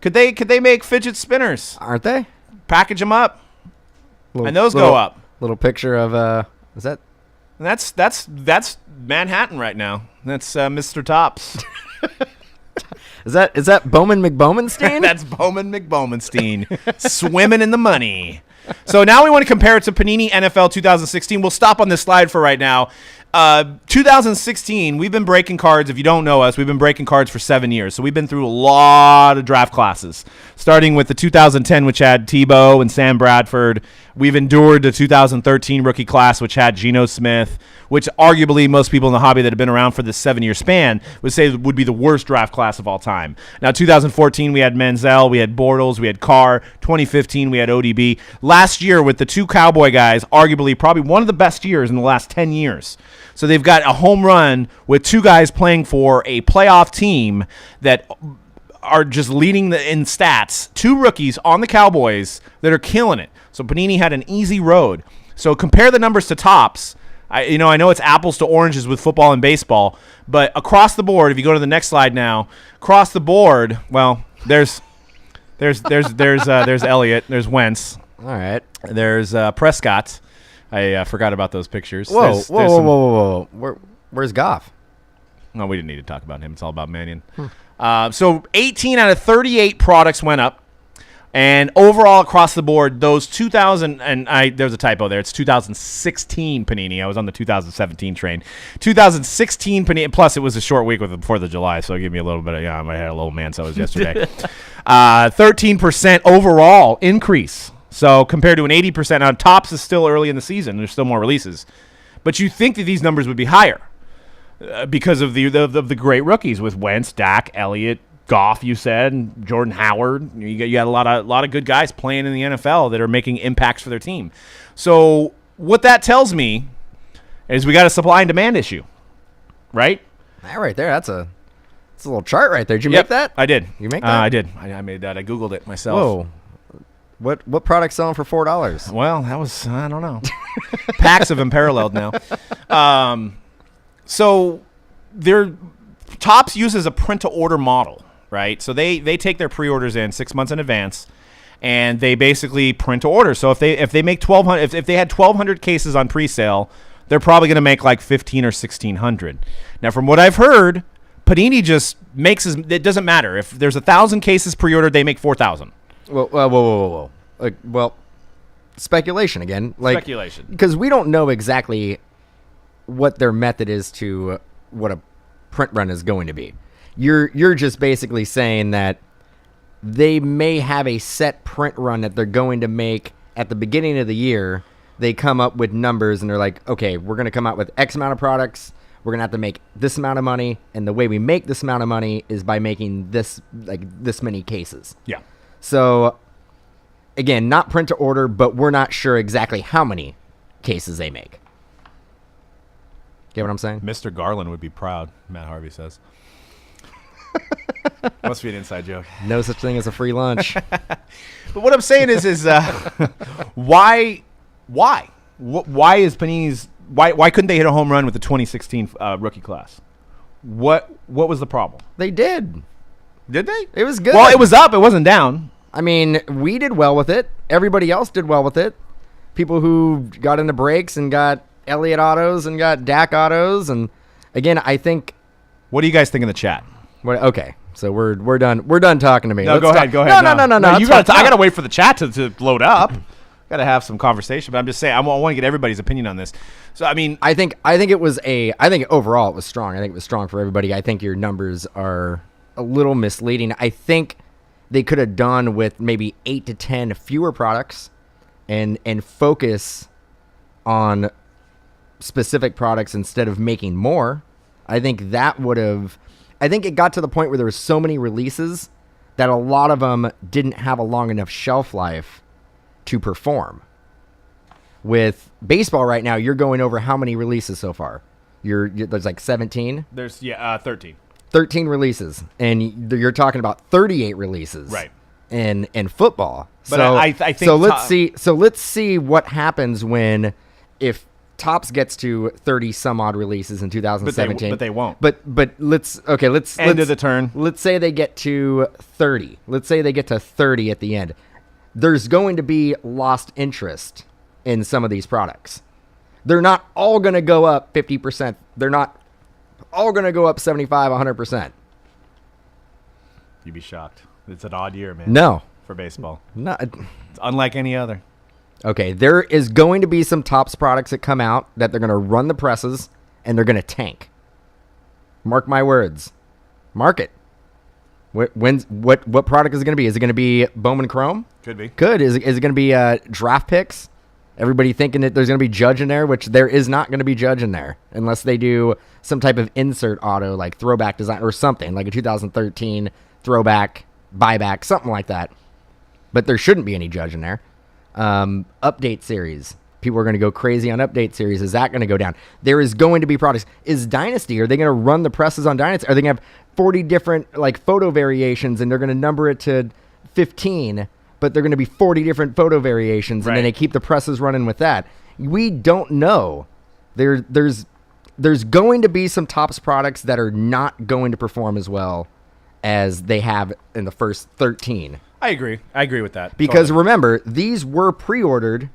Could they make fidget spinners? Aren't they? Package them up. And those go up. Little picture of is that? And that's Manhattan right now. That's Mr. Topps. Is that Bowman McBowmanstein? That's Bowman McBowmanstein swimming in the money. So now we want to compare it to Panini NFL 2016. We'll stop on this slide for right now. 2016, we've been breaking cards. If you don't know us, we've been breaking cards for 7 years. So we've been through a lot of draft classes, starting with the 2010, which had Tebow and Sam Bradford. We've endured the 2013 rookie class, which had Geno Smith, which arguably most people in the hobby that have been around for this 7-year span would say would be the worst draft class of all time. Now, 2014, we had Manziel, we had Bortles, we had Carr. 2015, we had ODB. Last year, with the two Cowboy guys, arguably probably one of the best years in the last 10 years. So they've got a home run with two guys playing for a playoff team that are just leading in stats. Two rookies on the Cowboys that are killing it. So Panini had an easy road. So compare the numbers to Topps. I know it's apples to oranges with football and baseball, but across the board, if you go to the next slide now, across the board, well, there's Elliott, there's Wentz, all right, there's Prescott. I forgot about those pictures. Whoa. Where's Goff? No, we didn't need to talk about him. It's all about Mannion. So 18 out of 38 products went up. And overall across the board, those 2000, and there's a typo there. It's 2016 Panini. I was on the 2017 train. 2016 Panini, plus it was a short week with the 4th of July, so give me a little bit of, I had a little man, so it was yesterday. 13% overall increase. So compared to an 80%, now Topps is still early in the season. There's still more releases. But you think that these numbers would be higher because of the great rookies with Wentz, Dak, Elliott, Goff, you said, and Jordan Howard. You got a lot of good guys playing in the NFL that are making impacts for their team. So what that tells me is we got a supply and demand issue, right? That right there, that's a It's a little chart right there. Did you make that? I did. You make that? I did. I made that. I Googled it myself. Whoa. What product's selling for $4? Well, that was, I don't know. Packs of them paralleled now. So Topps uses a print-to-order model, right? So they take their pre-orders in 6 months in advance, and they basically print to order. So if they make 1,200, if they had 1,200 cases on pre-sale, they're probably going to make like 1,500 or 1,600. Now, from what I've heard, Panini just makes it doesn't matter if there's 1,000 cases pre-ordered, they make 4,000. Whoa. Well, speculation again. Speculation. Because we don't know exactly what their method is to what a print run is going to be. You're just basically saying that they may have a set print run that they're going to make at the beginning of the year. They come up with numbers and they're like, okay, we're going to come out with X amount of products. We're going to have to make this amount of money. And the way we make this amount of money is by making this many cases. Yeah. So again, not print to order, but we're not sure exactly how many cases they make. Get what I'm saying? Mr. Garland would be proud, Matt Harvey says. Must be an inside joke. No such thing as a free lunch. But what I'm saying is why is Panini's why couldn't they hit a home run with the 2016 rookie class? What was the problem? They did. Did they? It was good. Well, it was up. It wasn't down. I mean, we did well with it. Everybody else did well with it. People who got into breaks and got Elliott autos and got Dak autos, and again, I think. What do you guys think in the chat? Okay, so we're done. We're done talking to me. No, Let's go ahead. No. You I gotta wait for the chat to load up. Gotta have some conversation. But I'm just saying, I want to get everybody's opinion on this. So I mean, I think overall it was strong. I think it was strong for everybody. I think your numbers are a little misleading. I think they could have done with maybe 8 to 10 fewer products, and focus on specific products instead of making more. I think that would have. I think it got to the point where there were so many releases that a lot of them didn't have a long enough shelf life to perform. With baseball right now, you're going over how many releases so far? There's like 17. There's 13. 13 releases, and you're talking about 38 releases, right? In football. But so I think so. Let's see what happens if Topps gets to 30 some odd releases in 2017. But they won't. But let's end of the turn. Let's say they get to 30. Let's say they get to 30 at the end. There's going to be lost interest in some of these products. They're not all going to go up 50%. They're not all going to go up 75, 100%. You'd be shocked. It's an odd year, man. No. For baseball. No. It's unlike any other. Okay, there is going to be some Topps products that come out that they're going to run the presses and they're going to tank. Mark my words. Mark it. What product is it going to be? Is it going to be Bowman Chrome? Could be. Good. Is it going to be draft picks? Everybody thinking that there's going to be Judge in there, which there is not going to be Judge in there unless they do some type of insert auto like throwback design or something like a 2013 throwback, buyback, something like that. But there shouldn't be any Judge in there. Update series. People are going to go crazy on update series. Is that going to go down? There is going to be products. Is Dynasty, are they going to run the presses on Dynasty? Are they going to have 40 different like photo variations and they're going to number it to 15, but they're going to be 40 different photo variations and then they keep the presses running with that? We don't know. There's going to be some Topps products that are not going to perform as well as they have in the first 13. I agree with that. Because remember, these were pre-ordered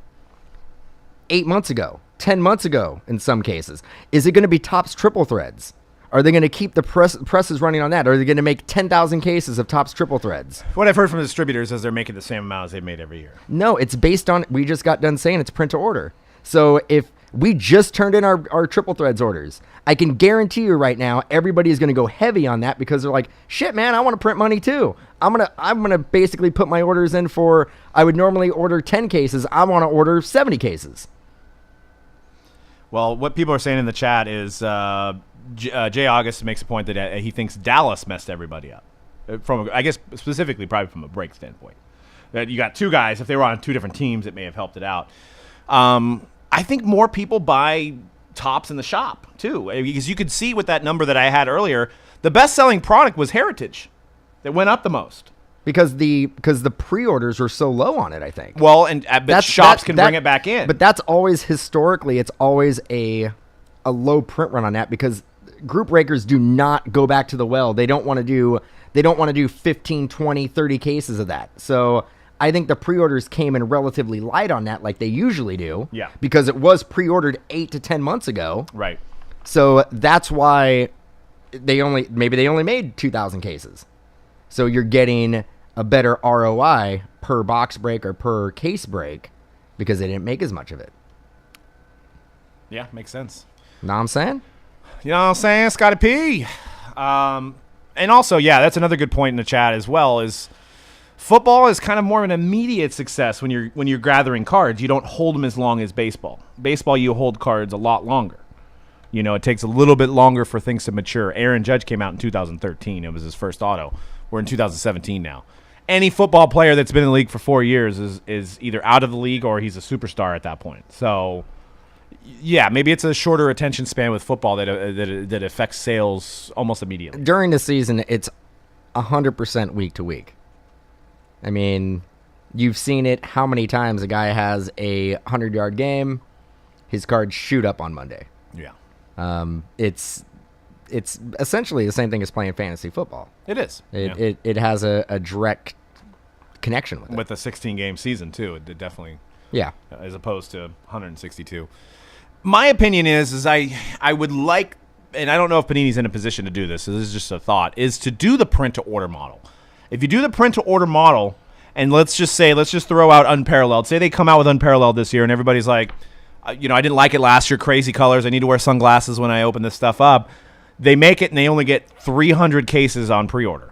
8 months ago, 10 months ago in some cases. Is it going to be Topps triple threads? Are they going to keep the presses running on that? Are they going to make 10,000 cases of Topps triple threads? What I've heard from the distributors is they're making the same amount as they've made every year. No, it's based on, we just got done saying it's print to order. So if we just turned in our triple threads orders, I can guarantee you right now, everybody is going to go heavy on that because they're like, shit, man, I want to print money too. I'm gonna basically put my orders in for, I would normally order 10 cases. I want to order 70 cases. Well, what people are saying in the chat is Jay August makes a point that he thinks Dallas messed everybody up. I guess specifically probably from a break standpoint. That you got two guys, if they were on two different teams, it may have helped it out. I think more people buy Topps in the shop too, because you could see with that number that I had earlier, The best-selling product was Heritage. That went up the most. Because the pre-orders were so low on it, I think. Well, but shops can bring it back in. But that's always historically, it's always a low print run on that because group breakers do not go back to the well. They don't want to do 15, 20, 30 cases of that. So I think the pre-orders came in relatively light on that like they usually do. Yeah. Because it was pre-ordered 8 to 10 months ago. Right. So that's why they only made 2,000 cases. So you're getting a better ROI per box break or per case break because they didn't make as much of it. Yeah, makes sense. Know what I'm saying? You know what I'm saying, Scotty P? And also, yeah, that's another good point in the chat as well, is football is kind of more of an immediate success when you're gathering cards. You don't hold them as long as baseball. Baseball, you hold cards a lot longer. You know, it takes a little bit longer for things to mature. Aaron Judge came out in 2013. It was his first auto. We're in 2017 now. Any football player that's been in the league for 4 years is either out of the league or he's a superstar at that point. So, yeah, maybe it's a shorter attention span with football that affects sales almost immediately. During the season, it's 100% week to week. I mean, you've seen it how many times a guy has a 100-yard game, his cards shoot up on Monday. Yeah. It's essentially the same thing as playing fantasy football. It is. It has a direct connection with it. With a 16-game season, too. It definitely, yeah, as opposed to 162. My opinion is I would like, and I don't know if Panini's in a position to do this, so this is just a thought, is to do the print-to-order model. If you do the print-to-order model, and let's just throw out Unparalleled. Say they come out with Unparalleled this year, and everybody's like, I didn't like it last year, crazy colors, I need to wear sunglasses when I open this stuff up. They make it, and they only get 300 cases on pre-order.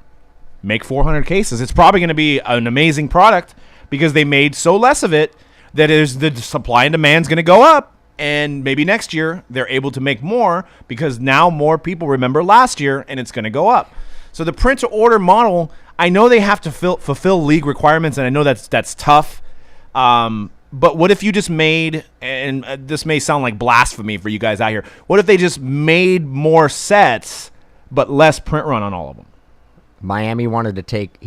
Make 400 cases. It's probably going to be an amazing product because they made so less of it that the supply and demand is going to go up, and maybe next year they're able to make more because now more people remember last year, and it's going to go up. So the print-to-order model, I know they have to fulfill league requirements, and I know that's tough. But what if you just made, and this may sound like blasphemy for you guys out here, what if they just made more sets but less print run on all of them? Miami wanted to take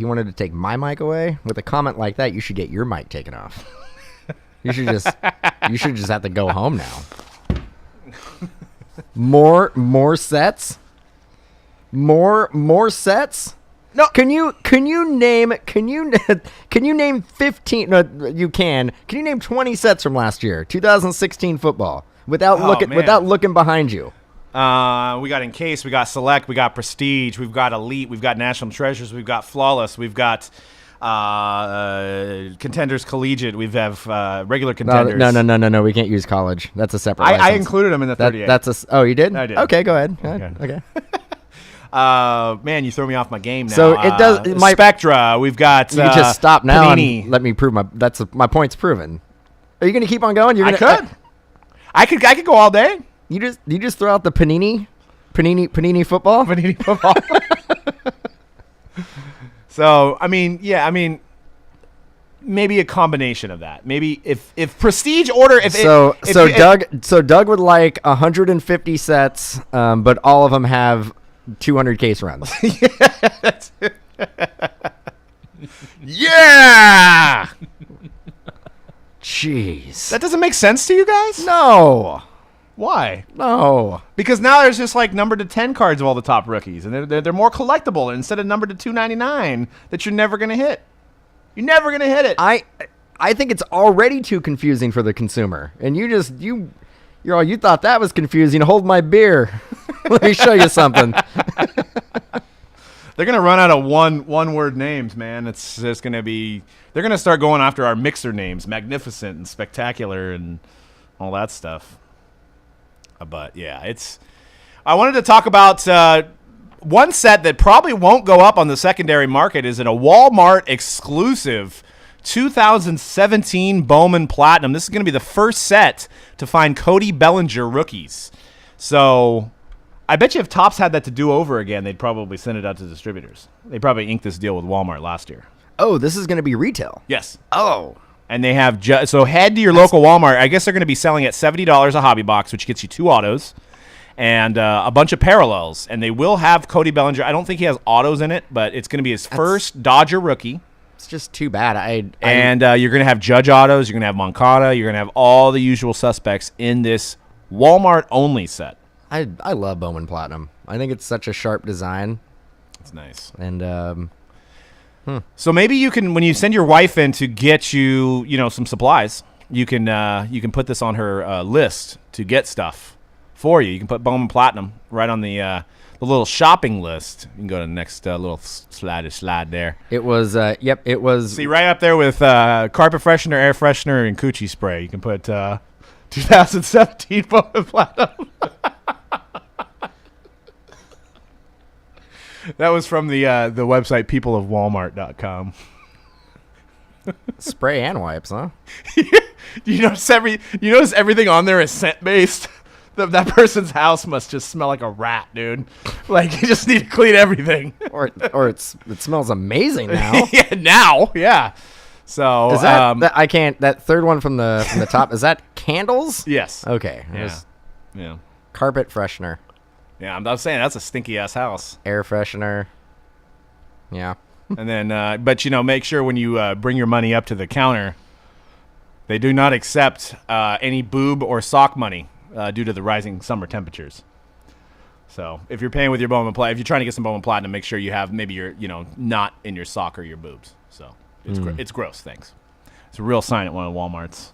my mic away. With a comment like that, you should get your mic taken off. You should just have to go home now. More sets? More sets? No. Can you name 15? No, you can. Can you name 20 sets from last year, 2016 football, without looking behind you? We got Encase, we got Select, we got Prestige, we've got Elite, we've got National Treasures, we've got Flawless, we've got Contenders Collegiate, we have regular Contenders. No. We can't use college. That's a separate. I included them in the 38. Oh, you did? I did. Okay, go ahead. Okay. Man, you throw me off my game now. So it does. Spectra. We've got. You just stop now Panini. and let me prove my point's proven. Are you going to keep on going? I could go all day. You just throw out the Panini football. Panini football. So maybe a combination of that. Maybe if Prestige order. Doug would like 150 sets, but all of them have 200 case runs. Yeah. Jeez. That doesn't make sense to you guys? No. Why? No. Because now there's just like numbered to 10 cards of all the top rookies, and they're more collectible instead of numbered to 299 that you're never gonna hit. You're never gonna hit it. I think it's already too confusing for the consumer, and you thought that was confusing. Hold my beer. Let me show you something. They're gonna run out of one word names, man. It's just gonna be. They're gonna start going after our mixer names, magnificent and spectacular, and all that stuff. But yeah, I wanted to talk about one set that probably won't go up on the secondary market. Is it a Walmart exclusive 2017 Bowman Platinum? This is going to be the first set to find Cody Bellinger rookies. So I bet you if Topps had that to do over again, they'd probably send it out to distributors. They probably inked this deal with Walmart last year. Oh, this is going to be retail. Yes. Oh. And they have so head to your local Walmart. I guess they're going to be selling at $70 a hobby box, which gets you 2 autos. and a bunch of parallels. And they will have Cody Bellinger. I don't think he has autos in it, but it's going to be his first Dodger rookie. It's just too bad. And you're going to have Judge autos. You're going to have Moncada. You're going to have all the usual suspects in this Walmart-only set. I love Bowman Platinum. I think it's such a sharp design. It's nice. And so maybe you can, when you send your wife in to get you, some supplies, you can put this on her list to get stuff for you. You can put Bowman Platinum right on the little shopping list. You can go to the next little slide there. It was, it was. See, right up there with carpet freshener, air freshener, and coochie spray. You can put 2017 Bowman Platinum. That was from the website peopleofwalmart.com. Spray and wipes, huh? You notice everything on there is scent based. That person's house must just smell like a rat, dude. Like you just need to clean everything. or it smells amazing now. Yeah. So is that I can't. That third one from the top, is that candles? Yes. Okay. Yeah. Carpet freshener. Yeah, I'm saying that's a stinky ass house. Air freshener. Yeah. And then, but make sure when you bring your money up to the counter, they do not accept any boob or sock money due to the rising summer temperatures. So if you're paying with your Bowman Platinum, if you're trying to get some Bowman Platinum, make sure you have maybe your, not in your sock or your boobs. So it's gross. Thanks. It's a real sign at one of the Walmarts.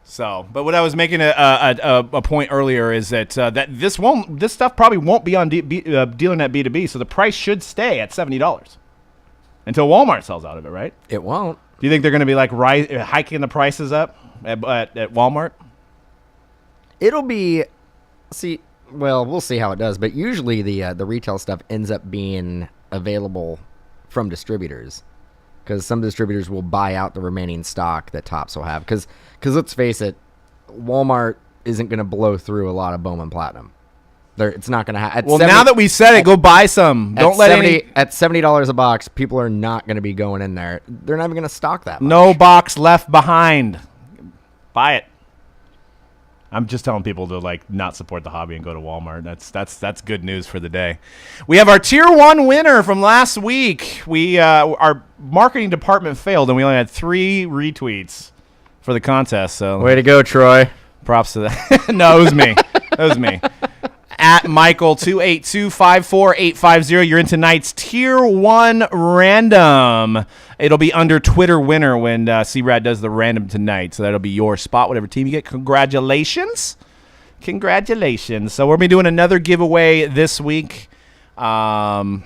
So, but what I was making a point earlier is that this stuff probably won't be on DealerNet B2B, so the price should stay at $70 until Walmart sells out of it, right? It won't. Do you think they're going to be like hiking the prices up at Walmart? It'll be, we'll see how it does, but usually the retail stuff ends up being available from distributors. Because some distributors will buy out the remaining stock that Topps will have. Because let's face it, Walmart isn't going to blow through a lot of Bowman Platinum. It's not going to happen. Well, now that we said it, go buy some. Don't let at $70 a box, people are not going to be going in there. They're not even going to stock that much. No box left behind. Buy it. I'm just telling people to not support the hobby and go to Walmart. That's good news for the day. We have our Tier 1 winner from last week. Our marketing department failed, and we only had 3 retweets for the contest. So way to go, Troy. Props to that. No, it was me. At Michael28254850. You're in tonight's Tier 1 random. It'll be under Twitter winner when C-Rad does the random tonight. So that'll be your spot, whatever team you get. Congratulations. So we're going to be doing another giveaway this week. So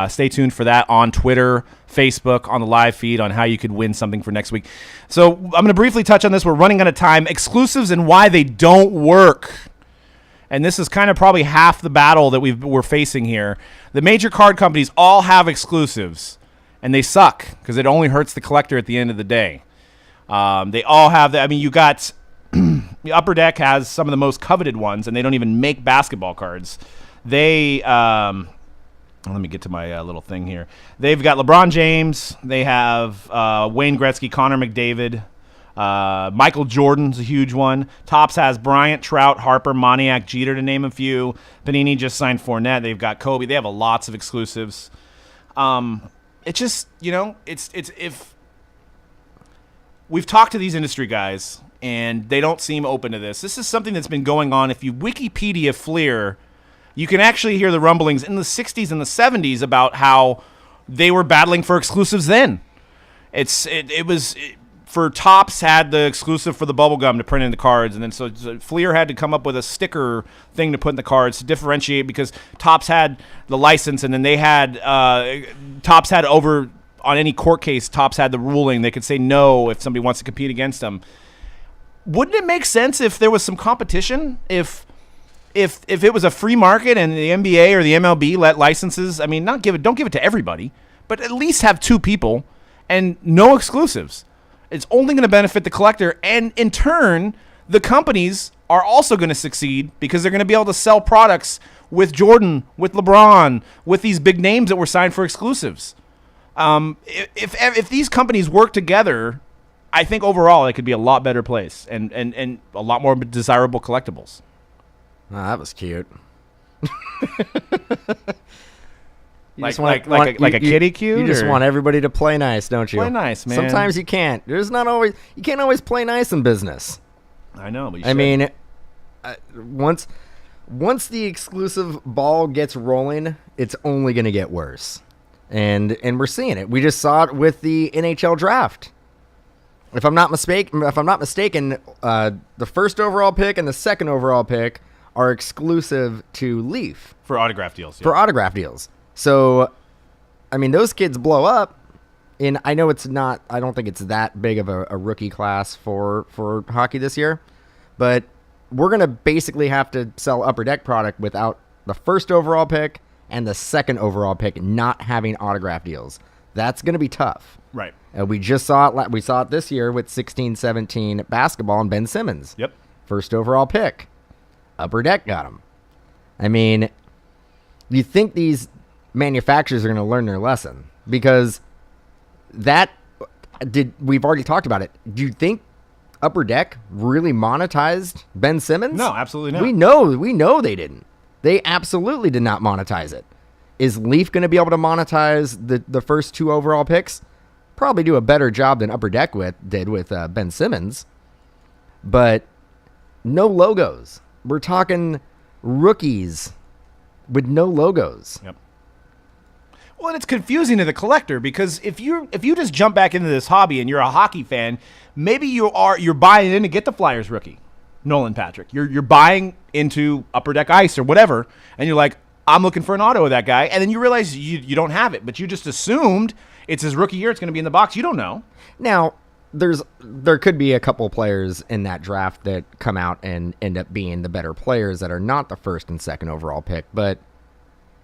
stay tuned for that on Twitter, Facebook, on the live feed on how you could win something for next week. So I'm going to briefly touch on this. We're running out of time. Exclusives and why they don't work. And this is kind of probably half the battle that we're facing here. The major card companies all have exclusives, and they suck because it only hurts the collector at the end of the day. They all have that. I mean, you got the Upper Deck has some of the most coveted ones, and they don't even make basketball cards. They let me get to my little thing here. They've got LeBron James. They have Wayne Gretzky, Connor McDavid. Michael Jordan's a huge one. Topps has Bryant, Trout, Harper, Moniak, Jeter, to name a few. Panini just signed Fournette. They've got Kobe. They have lots of exclusives. It's just, it's if we've talked to these industry guys and they don't seem open to this. This is something that's been going on. If you Wikipedia Fleer, you can actually hear the rumblings in the 60s and the 70s about how they were battling for exclusives then. For Topps had the exclusive for the bubble gum to print in the cards, and then so Fleer had to come up with a sticker thing to put in the cards to differentiate because Topps had the license, and then they had Topps had over on any court case. Topps had the ruling; they could say no if somebody wants to compete against them. Wouldn't it make sense if there was some competition? If it was a free market and the NBA or the MLB let licenses, I mean, don't give it to everybody, but at least have 2 people and no exclusives. It's only going to benefit the collector, and in turn, the companies are also going to succeed because they're going to be able to sell products with Jordan, with LeBron, with these big names that were signed for exclusives. If these companies work together I think overall it could be a lot better place and a lot more desirable collectibles. Oh, that was cute. Like a kitty cute? You just want everybody to play nice, don't you? Play nice, man. Sometimes you can't. You can't always play nice in business. I know, but you I mean, once the exclusive ball gets rolling, it's only going to get worse. And we're seeing it. We just saw it with the NHL draft. If I'm not mistaken, the first overall pick and the second overall pick are exclusive to Leaf for autograph deals. Yeah. For autograph deals. So, I mean, those kids blow up. And I know I don't think it's that big of a rookie class for hockey this year. But we're going to basically have to sell Upper Deck product without the first overall pick and the second overall pick not having autograph deals. That's going to be tough. Right. We just saw it. We saw it this year with 16-17 basketball and Ben Simmons. Yep. First overall pick. Upper Deck got him. I mean, you think these manufacturers are going to learn their lesson? Because we've already talked about it. Do you think Upper Deck really monetized Ben Simmons? No, absolutely not. We know they didn't. They absolutely did not monetize it. Is Leaf going to be able to monetize the first 2 overall picks? Probably do a better job than Upper Deck did with Ben Simmons. But no logos. We're talking rookies with no logos. Yep. Well, and it's confusing to the collector because if you just jump back into this hobby and you're a hockey fan, maybe you're buying in to get the Flyers rookie, Nolan Patrick. You're buying into Upper Deck Ice or whatever, and you're like, I'm looking for an auto of that guy, and then you realize you don't have it, but you just assumed it's his rookie year, it's going to be in the box. You don't know. Now, there could be a couple players in that draft that come out and end up being the better players that are not the first and second overall pick, but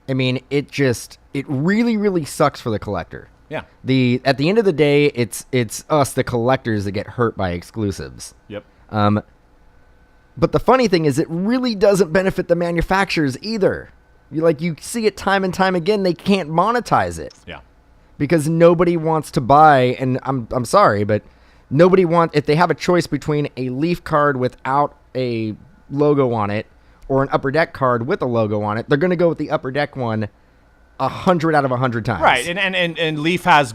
I mean, it really, really sucks for the collector. Yeah. At the end of the day, it's us, the collectors, that get hurt by exclusives. Yep. But the funny thing is, it really doesn't benefit the manufacturers either. You see it time and time again. They can't monetize it. Yeah. Because nobody wants to buy, and I'm sorry, but nobody wants, if they have a choice between a Leaf card without a logo on it or an Upper Deck card with a logo on it, they're going to go with the Upper Deck one 100 out of 100 times. Right, and Leaf has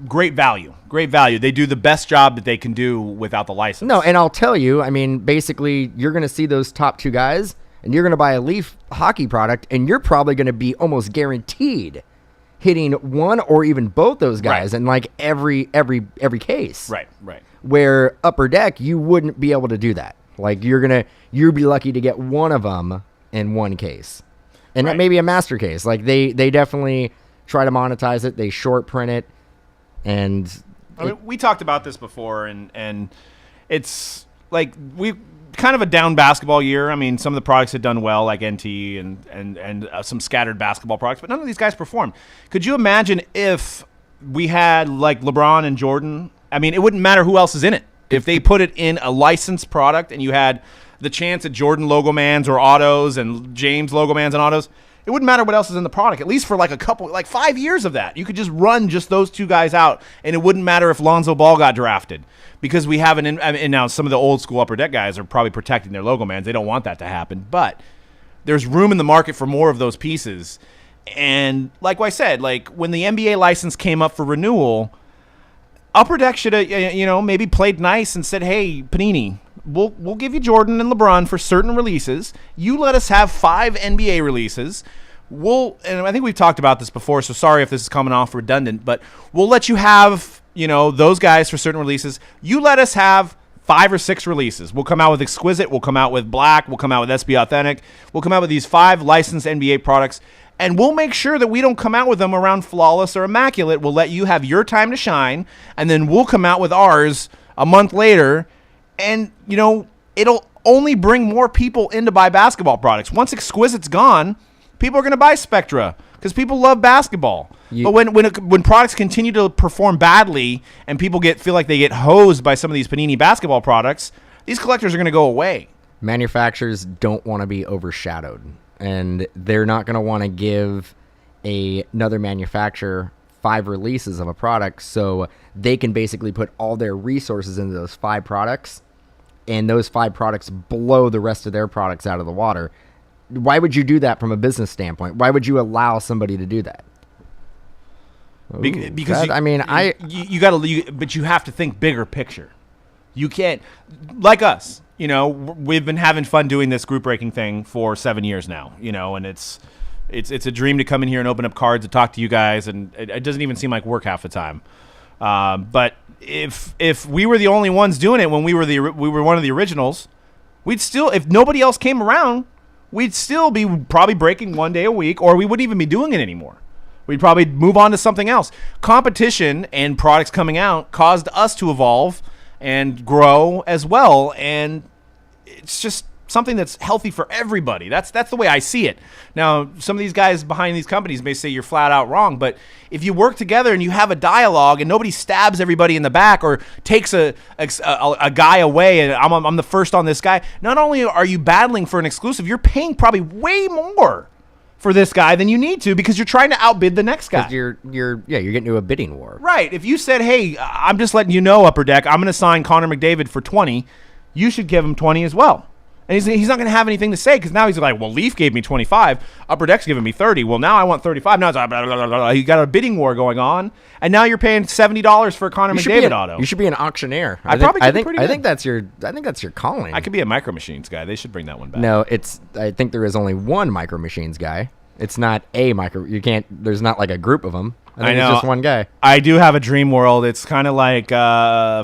great value. Great value. They do the best job that they can do without the license. No, and I'll tell you, I mean, basically, you're going to see those top 2 guys, and you're going to buy a Leaf hockey product, and you're probably going to be almost guaranteed hitting one or even both those guys in like every case. Right. Where Upper Deck, you wouldn't be able to do that. Like you'd be lucky to get one of them in one case. And that may be a master case. Like they definitely try to monetize it. They short print it. And I mean, we talked about this before, and it's like we kind of a down basketball year. I mean, some of the products had done well, like NT and some scattered basketball products, but none of these guys performed. Could you imagine if we had like LeBron and Jordan? I mean, it wouldn't matter who else is in it. If they put it in a licensed product and you had the chance at Jordan logo mans or autos and James logo mans and autos, it wouldn't matter what else is in the product, at least for like 5 years of that. You could just run just those 2 guys out, and it wouldn't matter if Lonzo Ball got drafted because we have and now some of the old school Upper Deck guys are probably protecting their logo mans. They don't want that to happen, but there's room in the market for more of those pieces. And like I said, like when the NBA license came up for renewal, Upper Deck should have, maybe played nice and said, hey, Panini, we'll give you Jordan and LeBron for certain releases. You let us have 5 NBA releases. And I think we've talked about this before, so sorry if this is coming off redundant, but we'll let you have, those guys for certain releases. You let us have 5 or 6 releases. We'll come out with Exquisite. We'll come out with Black. We'll come out with SB Authentic. We'll come out with these 5 licensed NBA products. And we'll make sure that we don't come out with them around Flawless or Immaculate. We'll let you have your time to shine, and then we'll come out with ours a month later. And, it'll only bring more people in to buy basketball products. Once Exquisite's gone, people are going to buy Spectra because people love basketball. But when products continue to perform badly and people feel like they get hosed by some of these Panini basketball products, these collectors are going to go away. Manufacturers don't want to be overshadowed. And they're not going to want to give another manufacturer 5 releases of a product, so they can basically put all their resources into those 5 products, and those 5 products blow the rest of their products out of the water. Why would you do that from a business standpoint? Why would you allow somebody to do that? Because but you have to think bigger picture. You can't, like us, we've been having fun doing this group breaking thing for 7 years now, and it's a dream to come in here and open up cards and talk to you guys, and it doesn't even seem like work half the time. But if we were the only ones doing it when we were one of the originals, we'd still, if nobody else came around, we'd still be probably breaking 1 day a week, or we wouldn't even be doing it anymore. We'd probably move on to something else. Competition and products coming out caused us to evolve and grow as well, and it's just something that's healthy for everybody. That's the way I see it. Now, some of these guys behind these companies may say you're flat out wrong, but if you work together and you have a dialogue and nobody stabs everybody in the back or takes a guy away and I'm the first on this guy, not only are you battling for an exclusive, you're paying probably way more for this guy than you need to because you're trying to outbid the next guy. You're getting into a bidding war. Right. If you said, hey, I'm just letting you know, Upper Deck, I'm going to sign Connor McDavid for 20, you should give him 20 as well. And he's not going to have anything to say because now he's like, well, Leaf gave me 25. Upper Deck's giving me 30. Well, now I want 35. Now it's like, blah, blah, blah, blah. You got a bidding war going on, and now you're paying $70 for a Connor McDavid auto. You should be an auctioneer. I think that's your calling. I could be a Micro Machines guy. They should bring that one back. No, I think there is only one Micro Machines guy. It's not a micro. You can't. There's not like a group of them. I think it's just one guy. I do have a dream world. It's kind of like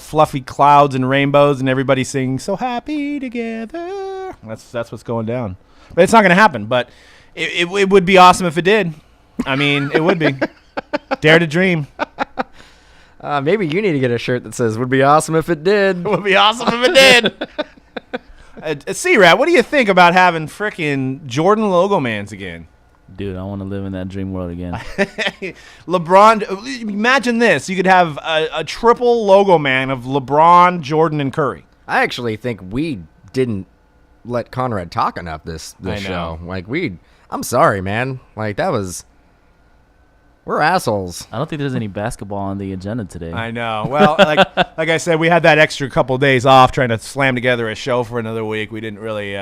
fluffy clouds and rainbows, and everybody singing "So Happy Together." That's what's going down. But it's not going to happen. But it would be awesome if it did. I mean, it would be. Dare to dream. Maybe you need to get a shirt that says "Would be awesome if it did." It would be awesome if it did. C-Rat, what do you think about having frickin' Jordan logo mans again? Dude, I want to live in that dream world again. LeBron, imagine this. You could have a triple logo man of LeBron, Jordan, and Curry. I actually think we didn't let Conrad talk enough this show. Like, I'm sorry, man. Like, we're assholes. I don't think there's any basketball on the agenda today. I know. Well, like I said, we had that extra couple days off trying to slam together a show for another week. We didn't really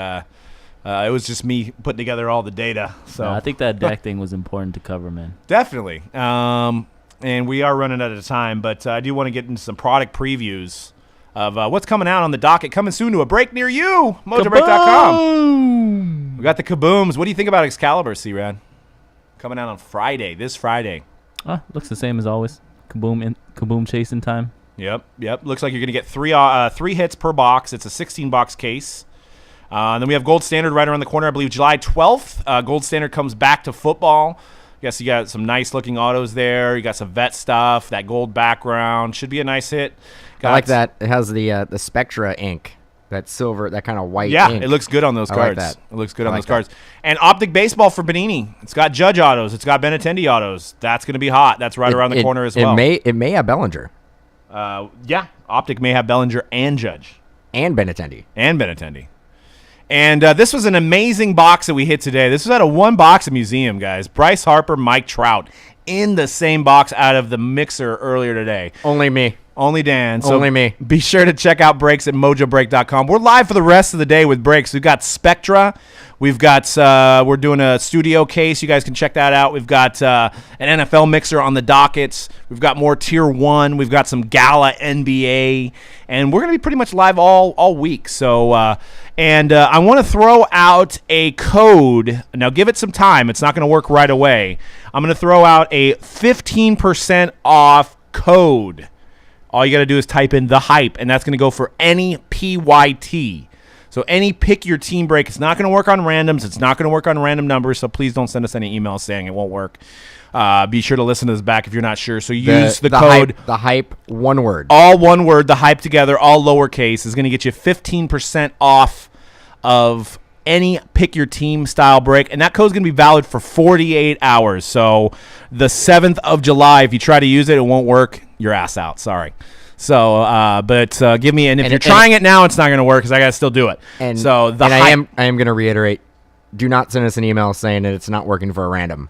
it was just me putting together all the data. So no, I think that deck thing was important to cover, man. Definitely. And we are running out of time, but I do want to get into some product previews of what's coming out on the docket. Coming soon to a break near you, Mojobreak.com. We got the kabooms. What do you think about Excalibur, C-Rad? Coming out on Friday, this Friday. Looks the same as always. Kaboom chasing time. Yep. Looks like you're going to get three hits per box. It's a 16-box case. And then we have Gold Standard right around the corner, I believe July 12th. Gold Standard comes back to football. Yes, you got some nice-looking autos there. You got some vet stuff, that gold background. Should be a nice hit. I like that. It has the Spectra ink, that silver, that kind of white ink. Yeah, it looks good on those cards. Like that. It looks good on those cards. And Optic Baseball for Panini. It's got Judge autos. It's got Benintendi autos. That's going to be hot. That's right around the corner as well. It may have Bellinger. Yeah, Optic may have Bellinger and Judge. And Benintendi. And this was an amazing box that we hit today. This was at a one-box museum, guys. Bryce Harper, Mike Trout in the same box out of the mixer earlier today. Only me. Only Dan. So Only me. Be sure to check out Breaks at Mojobreak.com. We're live for the rest of the day with Breaks. We've got Spectra. We've got we're doing a studio case. You guys can check that out. We've got an NFL mixer on the dockets. We've got more Tier 1. We've got some Gala NBA. And we're going to be pretty much live all week. So, I want to throw out a code. Now, give it some time. It's not going to work right away. I'm going to throw out a 15% off code. All you got to do is type in the hype, and that's going to go for any PYT. So any pick your team break. It's not going to work on randoms. It's not going to work on random numbers, so please don't send us any emails saying it won't work. Be sure to listen to this back if you're not sure. So use the code. The hype, one word. All one word, the hype together, all lowercase, is going to get you 15% off of any pick your team style break. And that code is going to be valid for 48 hours. So the 7th of July, if you try to use it, it won't work. Your ass out. Sorry. So, give me, and if you're trying it now, it's not going to work because I got to still do it. And I am going to reiterate, do not send us an email saying that it's not working for a random.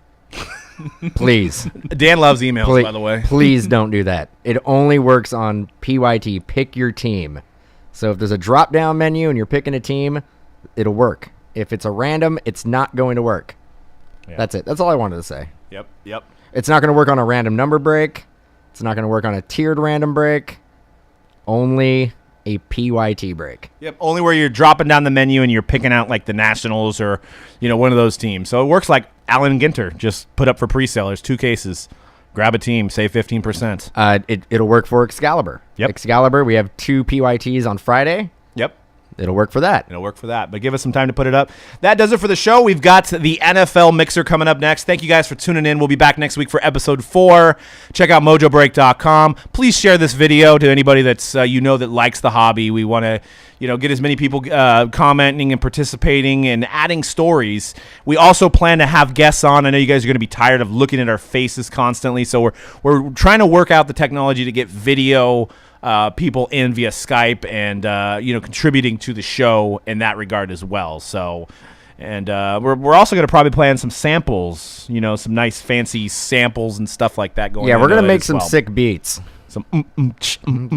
Please. Dan loves emails, by the way. Please don't do that. It only works on PYT. Pick your team. So if there's a drop-down menu and you're picking a team, it'll work. If it's a random, it's not going to work. Yeah. That's it. That's all I wanted to say. Yep. It's not going to work on a random number break. It's not going to work on a tiered random break. Only a PYT break. Yep, only where you're dropping down the menu and you're picking out like the Nationals or, one of those teams. So it works like Alan Ginter just put up for pre-sale. There's 2 cases. Grab a team, save 15%. It'll work for Excalibur. Yep. Excalibur, we have 2 PYTs on Friday. Yep. It'll work for that. It'll work for that. But give us some time to put it up. That does it for the show. We've got the NFL Mixer coming up next. Thank you guys for tuning in. We'll be back next week for episode 4. Check out mojobreak.com. Please share this video to anybody that's that likes the hobby. We want to get as many people commenting and participating and adding stories. We also plan to have guests on. I know you guys are going to be tired of looking at our faces constantly, so we're trying to work out the technology to get video people in via Skype and contributing to the show in that regard as well. So, and we're also going to probably plan some samples, some nice fancy samples and stuff like that going. Yeah, we're going to make some well. sick beats. Some we're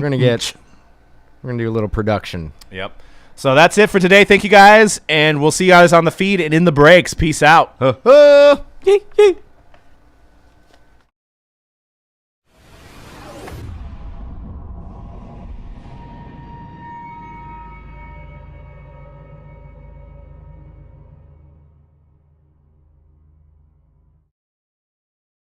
going to do a little production. Yep. So that's it for today. Thank you guys, and we'll see you guys on the feed and in the breaks. Peace out.